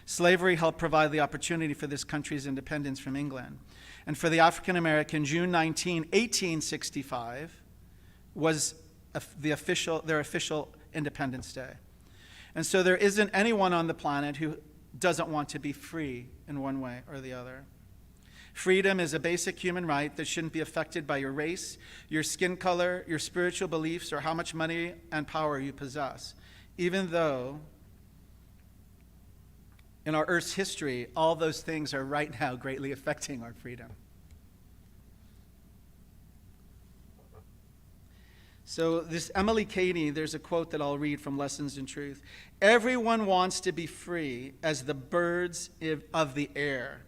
Slavery helped provide the opportunity for this country's independence from England. And for the African American, June 19, 1865 was their official Independence Day. And so there isn't anyone on the planet who doesn't want to be free in one way or the other. Freedom is a basic human right that shouldn't be affected by your race, your skin color, your spiritual beliefs, or how much money and power you possess, even though in our Earth's history, all those things are right now greatly affecting our freedom. So this Emily Cady, there's a quote that I'll read from Lessons in Truth. Everyone wants to be free as the birds of the air.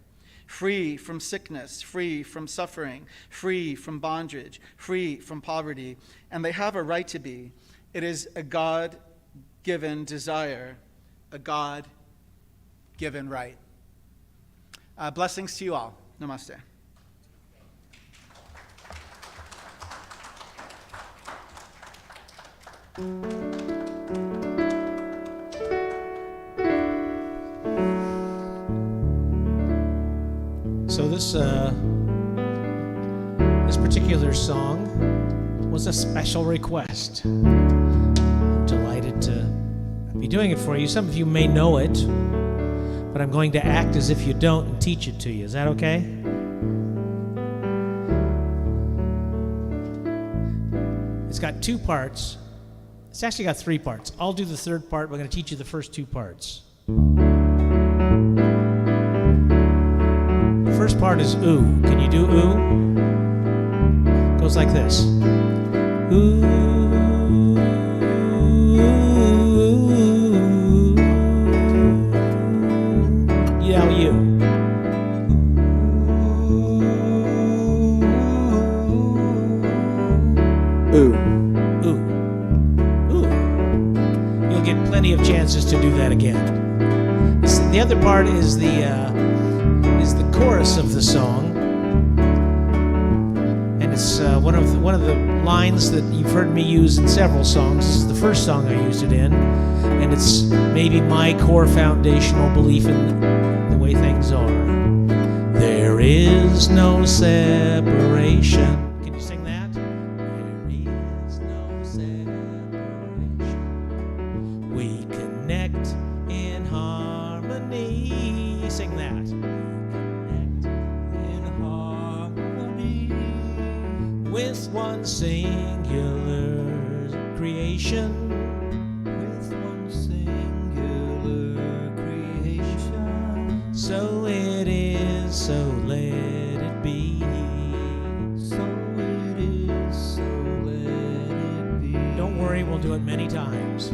Free from sickness, free from suffering, free from bondage, free from poverty. And they have a right to be. It is a God-given desire, a God-given right. Blessings to you all. Namaste.
So this particular song was a special request. I'm delighted to be doing it for you. Some of you may know it, but I'm going to act as if you don't and teach it to you. Is that okay? It's got 2 parts. It's actually got 3 parts. I'll do the 3rd part. We're going to teach you the first 2 parts. The first part is ooh. Can you do ooh? Goes like this. Ooh. Yell you.
Ooh.
Plenty of chances to do that again. The other part is the chorus of the song, and it's one of the lines that you've heard me use in several songs. This is the first song I used it in, and it's maybe my core foundational belief in sings, or there is no separation. Can you sing that? There is no separation. We connect in harmony. Sing that. With one singular creation.
With one singular creation.
So it is, so let it be.
So it is, so let it be.
Don't worry, we'll do it many times.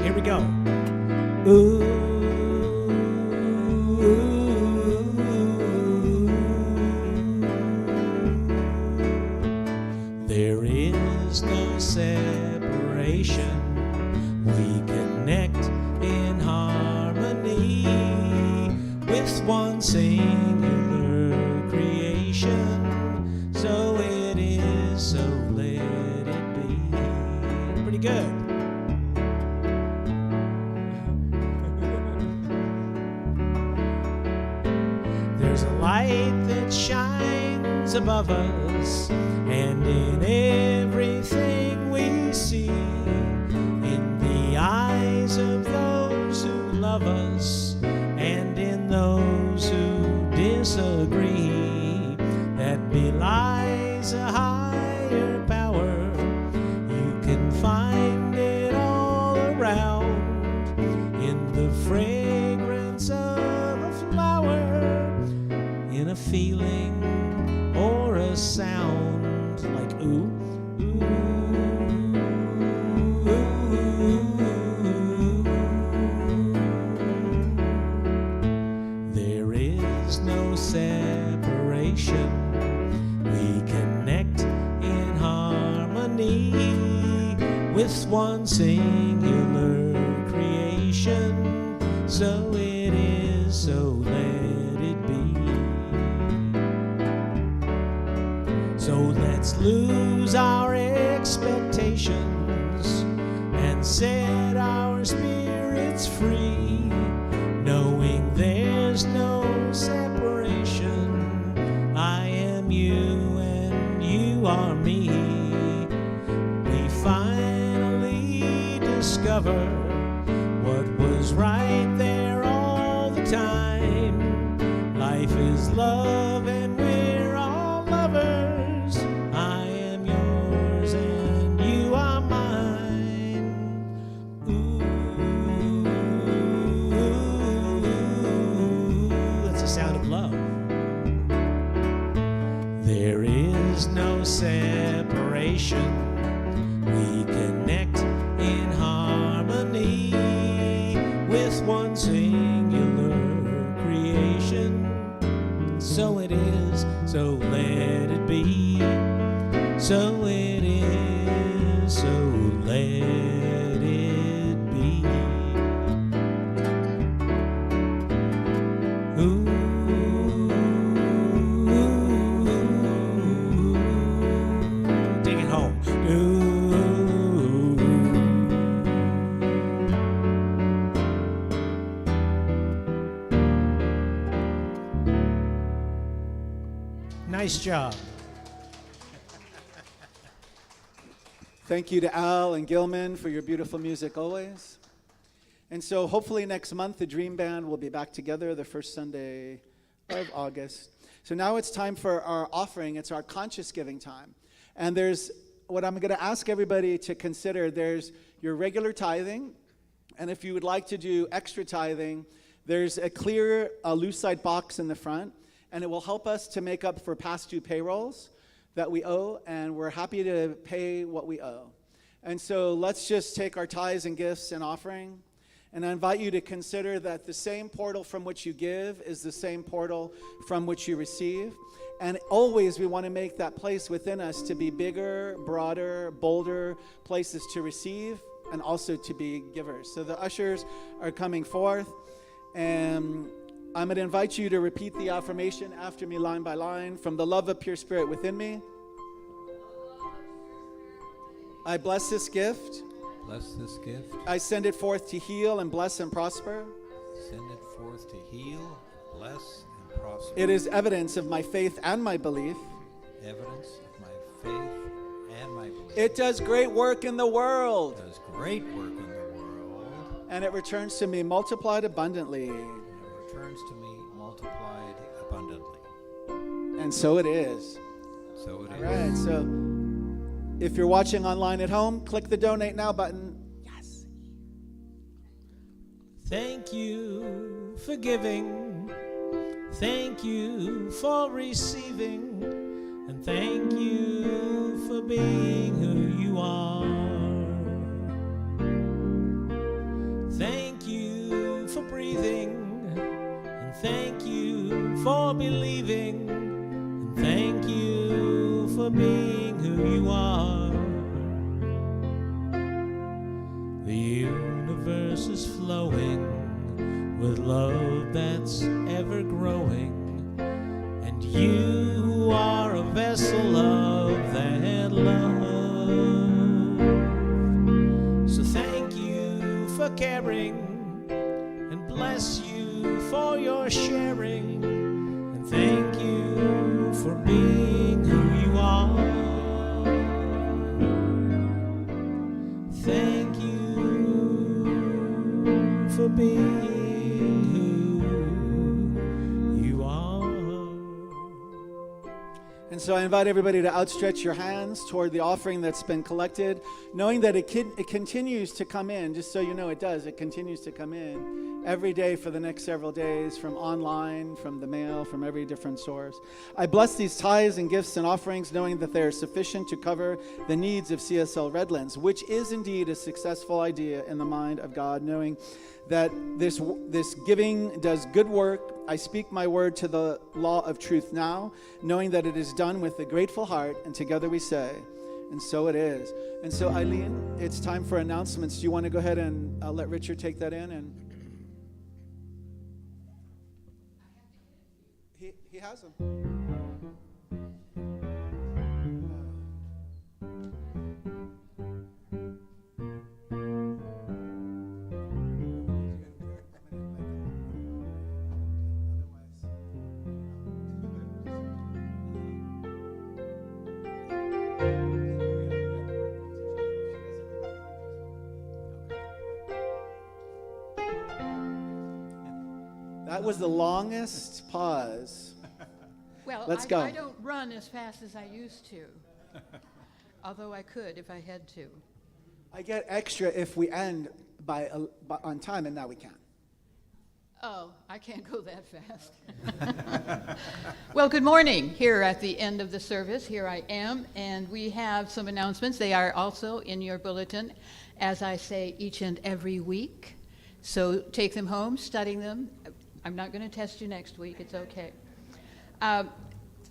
Here we go. Ooh. There is no separation. We connect in harmony with one singular creation. So it is, so let it be. Pretty good. There's a light that shines above us, and in everything we see, in the eyes of those who love us, and in those who disagree, that belies a higher power. You can find it all around, in the fragrance of a flower, in a feeling or a sound, like ooh, ooh, ooh. There is no separation. We connect in harmony with one singular creation. So it is, so let it be. So let's lose our expectations and set our spirits free, knowing there's no separation. I am you and you are me. We finally discover what was right there all the time. Life is love and we're all lovers. I am yours and you are mine. Ooh, that's the sound of love. There is no separation. We connect in harmony with one singular creation. So it is, so let it be. So it is, so let it be. Ooh, take it home. Ooh. Nice job.
Thank you to Al and Gilman for your beautiful music always. And so hopefully next month the Dream Band will be back together the first Sunday of August. So now it's time for our offering. It's our conscious giving time. And there's what I'm going to ask everybody to consider. There's your regular tithing. And if you would like to do extra tithing, there's a clear loose-side box in the front. And it will help us to make up for past due payrolls that we owe, and we're happy to pay what we owe. And so let's just take our tithes and gifts and offering, and I invite you to consider that the same portal from which you give is the same portal from which you receive. And always we want to make that place within us to be bigger, broader, bolder places to receive and also to be givers. So the ushers are coming forth, and I'm going to invite you to repeat the affirmation after me line by line. From the love of pure spirit within me, I bless this gift.
Bless this gift.
I send it forth to heal and bless and prosper.
Send it forth to heal, bless and prosper.
It is evidence of my faith and my belief.
Evidence of my faith and my belief.
It does great work in the world.
Does great work in the world.
And it returns to me multiplied abundantly.
And it returns to me multiplied abundantly.
And so it is.
So it is.
All right, so if you're watching online at home, click the Donate Now button. Yes.
Thank you for giving. Thank you for receiving. And thank you for being who you are. Thank you for breathing. And thank you for believing. And thank you for being who you are. The universe is flowing with love that's ever growing, and you are a vessel of that love. So thank you for caring, and bless you for your sharing, and thank you for being who you are. Thank you for being who you are.
And so I invite everybody to outstretch your hands toward the offering that's been collected, knowing that it continues to come in. Just so you know, it does. It continues to come in every day for the next several days, from online, from the mail, from every different source. I bless these tithes and gifts and offerings, knowing that they are sufficient to cover the needs of CSL Redlands, which is indeed a successful idea in the mind of God, knowing that this giving does good work. I speak my word to the law of truth now, knowing that it is done with a grateful heart, and together we say, and so it is. And so, Eileen, it's time for announcements. Do you want to go ahead and let Richard take that in? And he has them. That was the longest pause.
Well,
Let's go.
I don't run as fast as I used to, although I could if I had to.
I get extra if we end by on time, and now we can't.
Oh, I can't go that fast. Well, good morning. Here at the end of the service, here I am, and we have some announcements. They are also in your bulletin, as I say each and every week. So take them home, study them. I'm not going to test you next week. It's okay.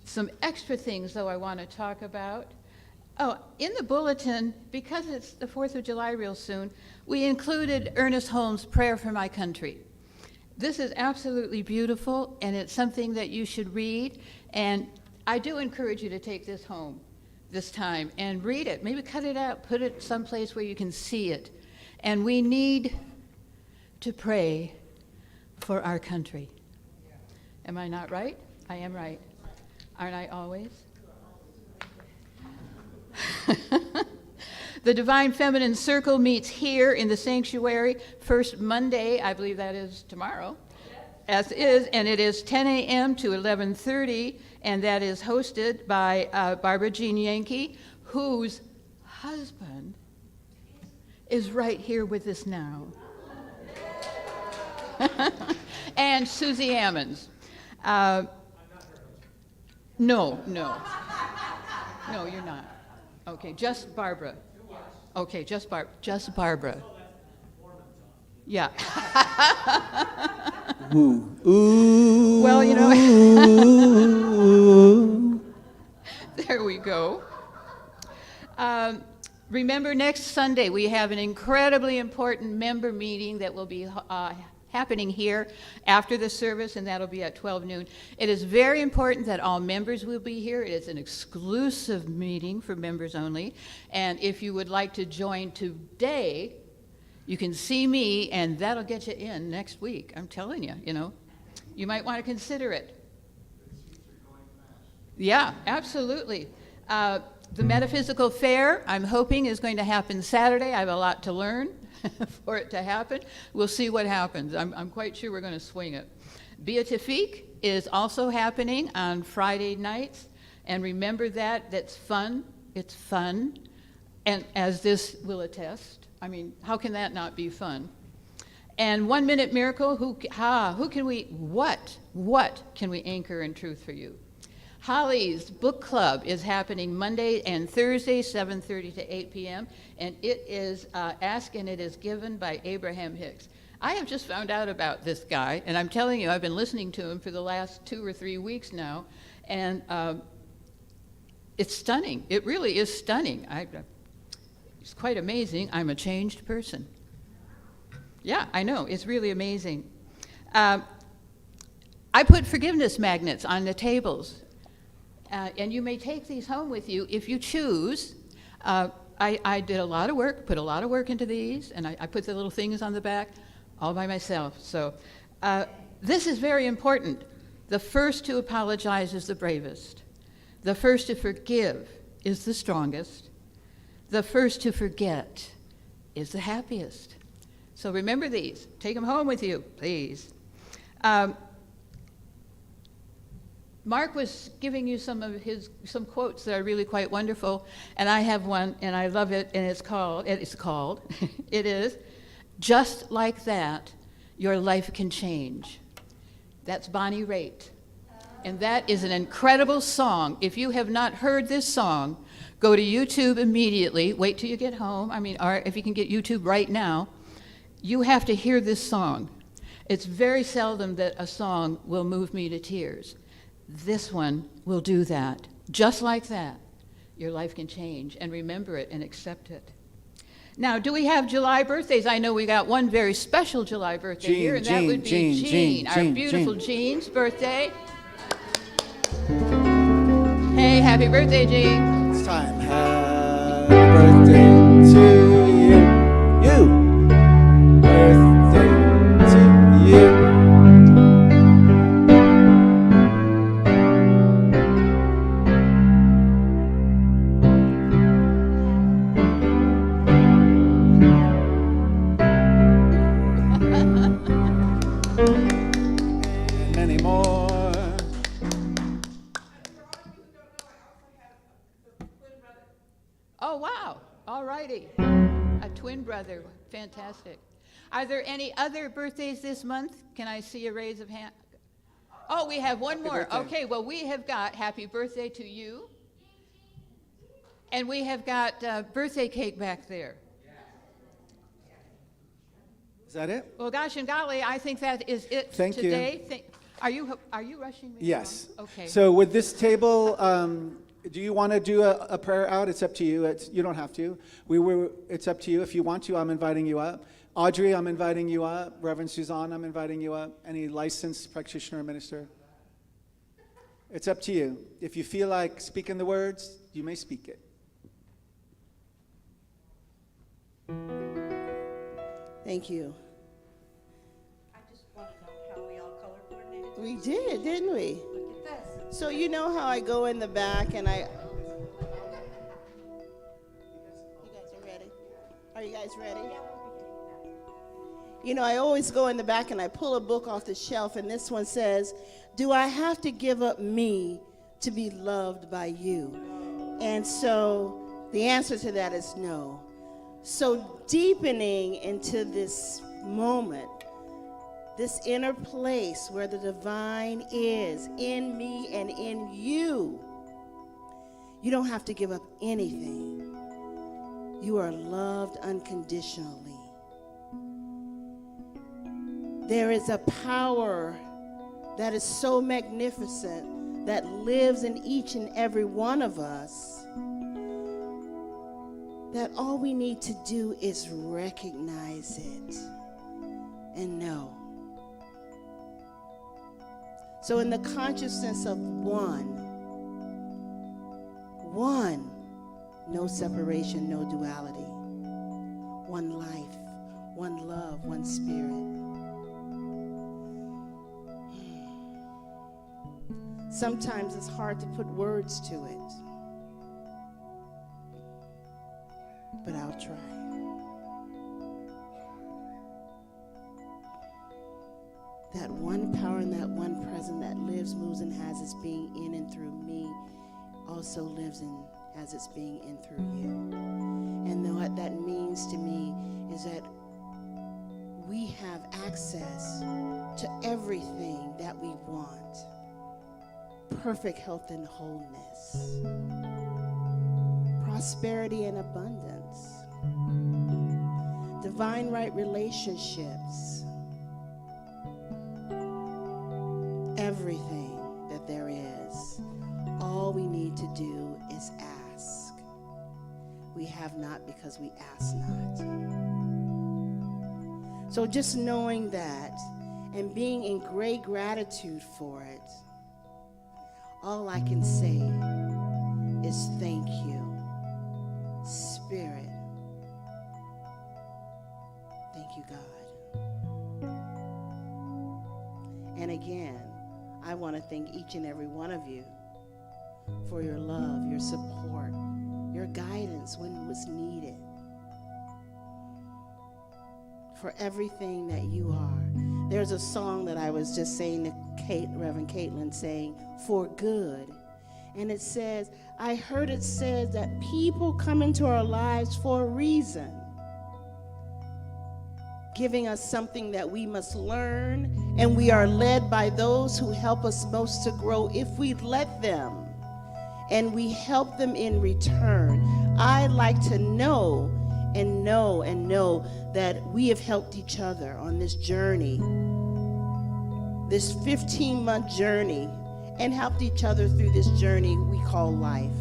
Some extra things, though, I want to talk about. Oh, in the bulletin, because it's the 4th of July real soon, we included Ernest Holmes' Prayer for My Country. This is absolutely beautiful, and it's something that you should read. And I do encourage you to take this home this time and read it. Maybe cut it out, put it someplace where you can see it. And we need to pray for our country. Am I not right? I am right. Aren't I always? The Divine Feminine Circle meets here in the sanctuary first Monday, I believe that is tomorrow, as is, and it is 10 a.m. to 11:30, and that is hosted by Barbara Jean Yankee, whose husband is right here with us now. And Susie Ammons. No, you're not. Okay, just Barbara. Okay, just Barbara. Yeah.
Ooh. Ooh.
Well, you know, there we go. Remember, next Sunday we have an incredibly important member meeting that will be happening here after the service, and that'll be at 12 noon. It is very important that all members will be here. It is an exclusive meeting for members only, and if you would like to join today, you can see me, and that'll get you in next week. I'm telling you, you know. You might want to consider it. Yeah, absolutely. The Metaphysical Fair, I'm hoping, is going to happen Saturday. I have a lot to learn for it to happen. We'll see what happens. I'm quite sure we're going to swing it. Beatifique is also happening on Friday nights. And remember that's fun. It's fun. And as this will attest, I mean, how can that not be fun? And 1 Minute Miracle, what can we anchor in truth for you? Holly's Book Club is happening Monday and Thursday, 7:30 to 8 p.m., and it is Ask and It Is Given by Abraham Hicks. I have just found out about this guy, and I'm telling you, I've been listening to him for the last 2 or 3 weeks now, and it's stunning. It really is stunning. It's quite amazing. I'm a changed person. Yeah, I know. It's really amazing. I put forgiveness magnets on the tables. And you may take these home with you if you choose. I did a lot of work, put a lot of work into these, and I put the little things on the back all by myself. So this is very important. The first to apologize is the bravest. The first to forgive is the strongest. The first to forget is the happiest. So remember these. Take them home with you, please. Mark was giving you some quotes that are really quite wonderful, and I have one, and I love it, and it is, just like that, your life can change. That's Bonnie Raitt. And that is an incredible song. If you have not heard this song, go to YouTube immediately. Wait till you get home. Or if you can get YouTube right now, you have to hear this song. It's very seldom that a song will move me to tears. This one will do that. Just like that, your life can change. And remember it and accept it. Now, do we have July birthdays? I know we got one very special July birthday here, and that would be Jean, our beautiful Jean's birthday. Hey, happy birthday, Jean.
It's time. Happy birthday to you. Birthday to you. Many more.
Oh, wow. All righty. A twin brother. Fantastic. Are there any other birthdays this month? Can I see a raise of hand? Oh, we have one more.
birthday.
Okay, well, we have got happy birthday to you. And we have got birthday cake back there.
Is that it?
Well, gosh and golly, I think that is it
Thank you.
today. Are you rushing me?
Yes.
along? Okay.
So with this table, do you want to do a prayer out? It's up to you. You don't have to. It's up to you. If you want to, I'm inviting you up. Audrey, I'm inviting you up. Reverend Suzanne, I'm inviting you up. Any licensed practitioner or minister? It's up to you. If you feel like speaking the words, you may speak it.
Thank you.
I just want to know how we all color coordinated.
We did, didn't we?
Look at this.
So you know how I go in the back and you guys are ready? Are you guys ready? You know, I always go in the back and I pull a book off the shelf, and this one says, "Do I have to give up me to be loved by you?" And so the answer to that is no. So deepening into this moment, this inner place where the divine is in me and in you, you don't have to give up anything. You are loved unconditionally. There is a power that is so magnificent that lives in each and every one of us, that all we need to do is recognize it and know. So in the consciousness of one, no separation, no duality, one life, one love, one spirit. Sometimes it's hard to put words to it, but I'll try. That one power and that one presence that lives, moves, and has its being in and through me also lives and has its being in through you. And what that means to me is that we have access to everything that we want. Perfect health and wholeness, prosperity and abundance, divine right relationships, everything that there is. All we need to do is ask. We have not because we ask not. So just knowing that and being in great gratitude for it, all I can say is thank you, Spirit. Thank you, God. And again, I want to thank each and every one of you for your love, your support, your guidance when it was needed, for everything that you are. There's a song that I was just saying to Reverend Caitlin, saying, for good. And it says, I heard it said that people come into our lives for a reason, giving us something that we must learn, and we are led by those who help us most to grow if we let them, and we help them in return. I like to know and know and know that we have helped each other on this journey, this 15-month journey, and helped each other through this journey we call life.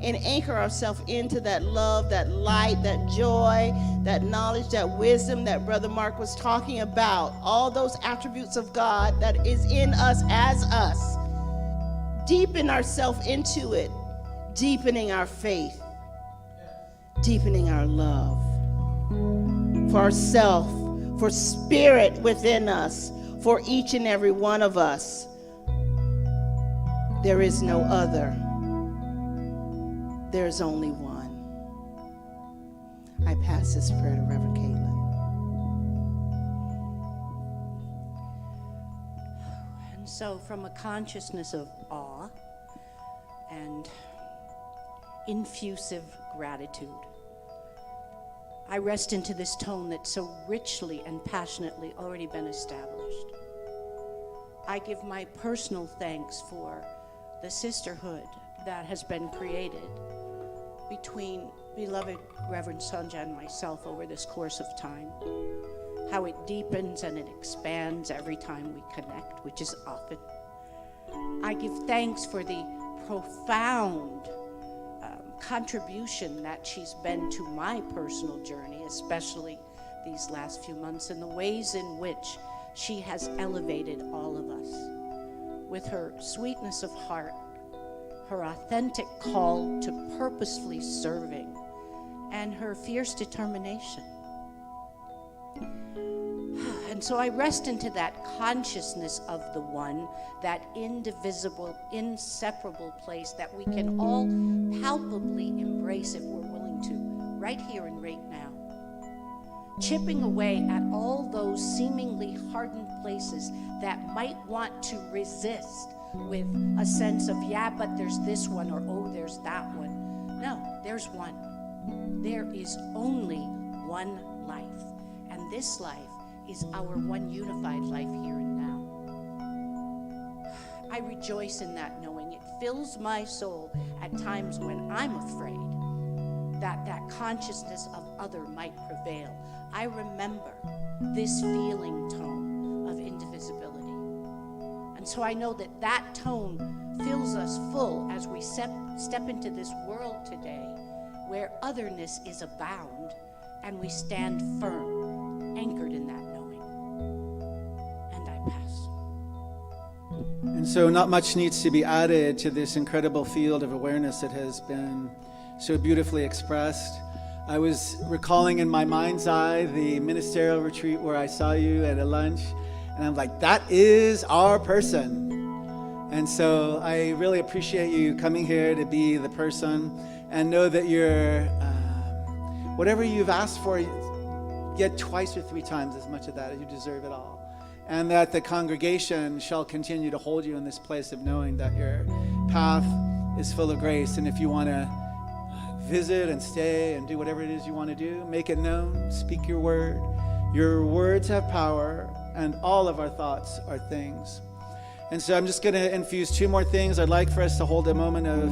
And anchor ourselves into that love, that light, that joy, that knowledge, that wisdom that Brother Mark was talking about. All those attributes of God that is in us as us. Deepen ourselves into it, deepening our faith, deepening our love for ourselves, for spirit within us, for each and every one of us. There is no other. There's only one. I pass this prayer to Reverend Caitlin.
And so from a consciousness of awe and infusive gratitude, I rest into this tone that's so richly and passionately already been established. I give my personal thanks for the sisterhood that has been created between beloved Reverend Sonja and myself over this course of time. How it deepens and it expands every time we connect, which is often. I give thanks for the profound contribution that she's been to my personal journey, especially these last few months, and the ways in which she has elevated all of us with her sweetness of heart, her authentic call to purposefully serving, and her fierce determination. And so I rest into that consciousness of the one, that indivisible, inseparable place that we can all palpably embrace if we're willing to, right here and right now. Chipping away at all those seemingly hardened places that might want to resist with a sense of, yeah, but there's this one, or oh, there's that one. No, there's one. There is only one life, and this life is our one unified life here and now. I rejoice in that knowing. It fills my soul at times when I'm afraid that that consciousness of other might prevail. I remember this feeling tone of indivisibility. And so I know that that tone fills us full as we step into this world today where otherness is abound, and we stand firm, anchored in that knowing. And I pass.
And so not much needs to be added to this incredible field of awareness that has been so beautifully expressed. I was recalling in my mind's eye the ministerial retreat where I saw you at a lunch, and I'm like, that is our person. And so I really appreciate you coming here to be the person, and know that you're, whatever you've asked for, get twice or 3 times as much of that as you deserve it all. And that the congregation shall continue to hold you in this place of knowing that your path is full of grace. And if you want to visit and stay and do whatever it is you want to do, make it known, speak your word. Your words have power, and all of our thoughts are things. And so I'm just going to infuse 2 more things. I'd like for us to hold a moment of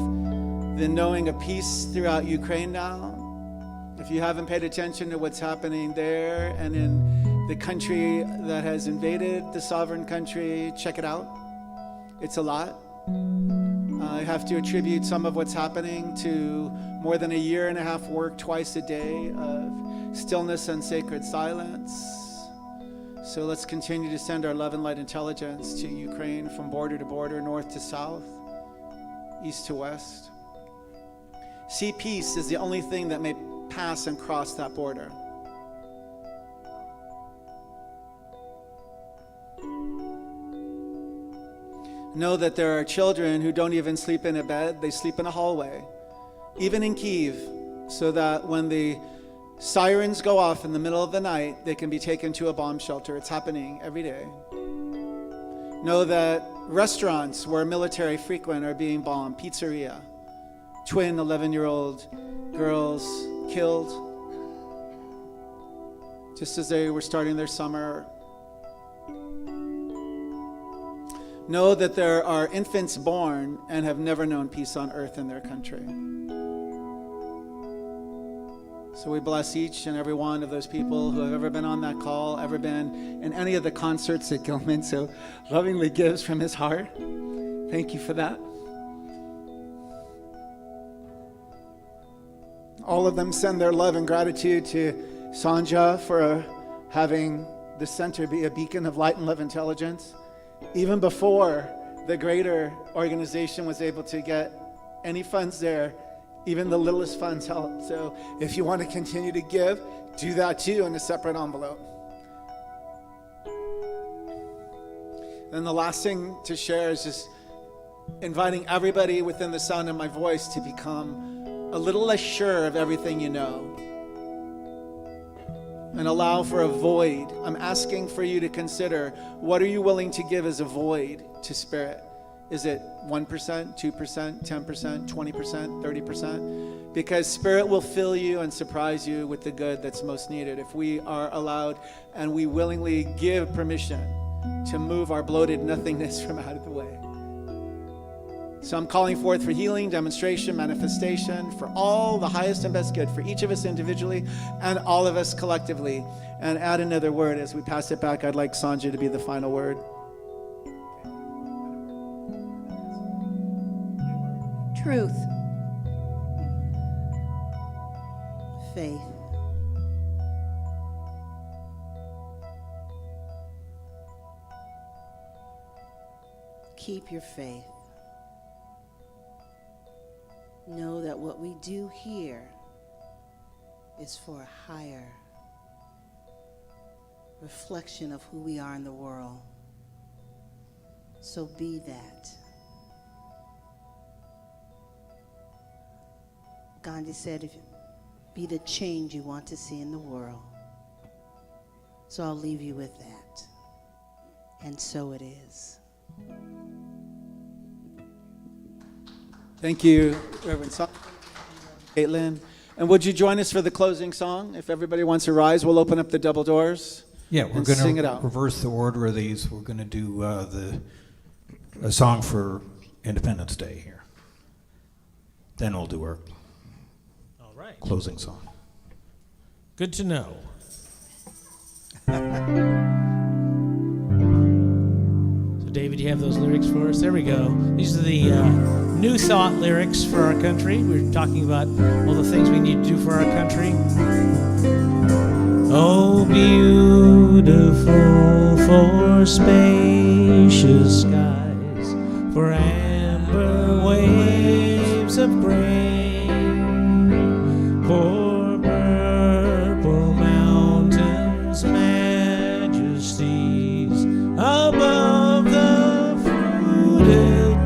the knowing of peace throughout Ukraine now. If you haven't paid attention to what's happening there and in the country that has invaded the sovereign country, check it out. It's a lot. I have to attribute some of what's happening to more than a 1.5 years work twice a day of stillness and sacred silence. So let's continue to send our love and light intelligence to Ukraine from border to border, north to south, east to west. See, peace is the only thing that may pass and cross that border. Know that there are children who don't even sleep in a bed, they sleep in a hallway, even in Kyiv, so that when the sirens go off in the middle of the night, they can be taken to a bomb shelter. It's happening every day. Know that restaurants where military frequent are being bombed, pizzeria, twin 11-year-old girls killed just as they were starting their summer. Know that there are infants born and have never known peace on earth in their country. So we bless each and every one of those people who have ever been on that call, ever been in any of the concerts that Gilman so lovingly gives from his heart. Thank you for that. All of them send their love and gratitude to Sanja for having the center be a beacon of light and love intelligence, even before the greater organization was able to get any funds there. Even the littlest funds help. So if you want to continue to give, do that too in a separate envelope. Then the last thing to share is just inviting everybody within the sound of my voice to become a little less sure of everything you know, and allow for a void. I'm asking for you to consider, what are you willing to give as a void to Spirit? Is it 1%, 2%, 10%, 20%, 30%? Because Spirit will fill you and surprise you with the good that's most needed if we are allowed and we willingly give permission to move our bloated nothingness from out of the way. So I'm calling forth for healing, demonstration, manifestation, for all the highest and best good for each of us individually and all of us collectively. And add another word as we pass it back. I'd like Sanja to be the final word.
Truth. Faith. Keep your faith. Know that what we do here is for a higher reflection of who we are in the world. So be that. Gandhi said, if you be the change you want to see in the world. So I'll leave you with that. And so it is.
Thank you, Reverend Caitlin. And would you join us for the closing song? If everybody wants to rise, we'll open up the double doors.
Yeah, we're
going
to reverse the order of these. We're going to do a song for Independence Day here. Then we'll do our closing song.
Good to know. So, David, you have those lyrics for us? There we go. These are the New Thought lyrics for our country. We're talking about all the things we need to do for our country. Oh, beautiful for spacious skies, for amber waves of grain, for purple mountains, majesties above the fruited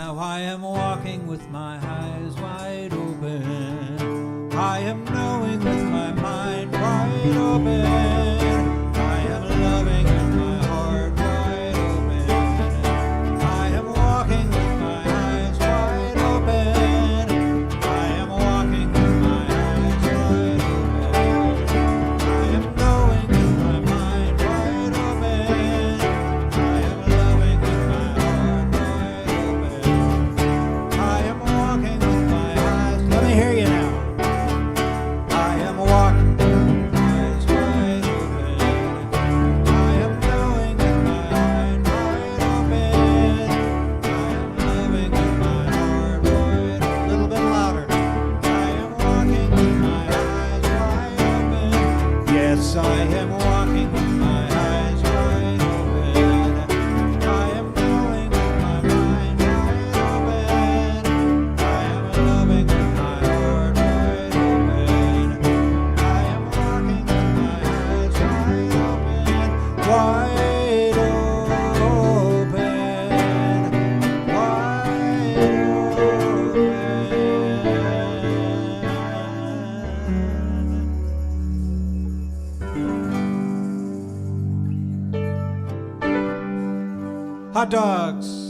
Now I am walking with my eyes wide open. I am knowing with my mind wide open. I am loving with my heart wide open. I am walking with my eyes wide open. I am walking with my eyes wide open. I am knowing with my mind wide open. I am loving with my heart wide open. I am walking with my eyes. Let me hear you now. I am walking with my eyes wide open. I am knowing with my mind wide open. I am loving with my heart wide open. A little bit louder. I am walking with my eyes wide open. Yes, I am walking with my eyes wide open. I am knowing with my mind wide open. I am loving with my heart wide open. I am walking with my eyes wide open. Wide open. Hot dogs.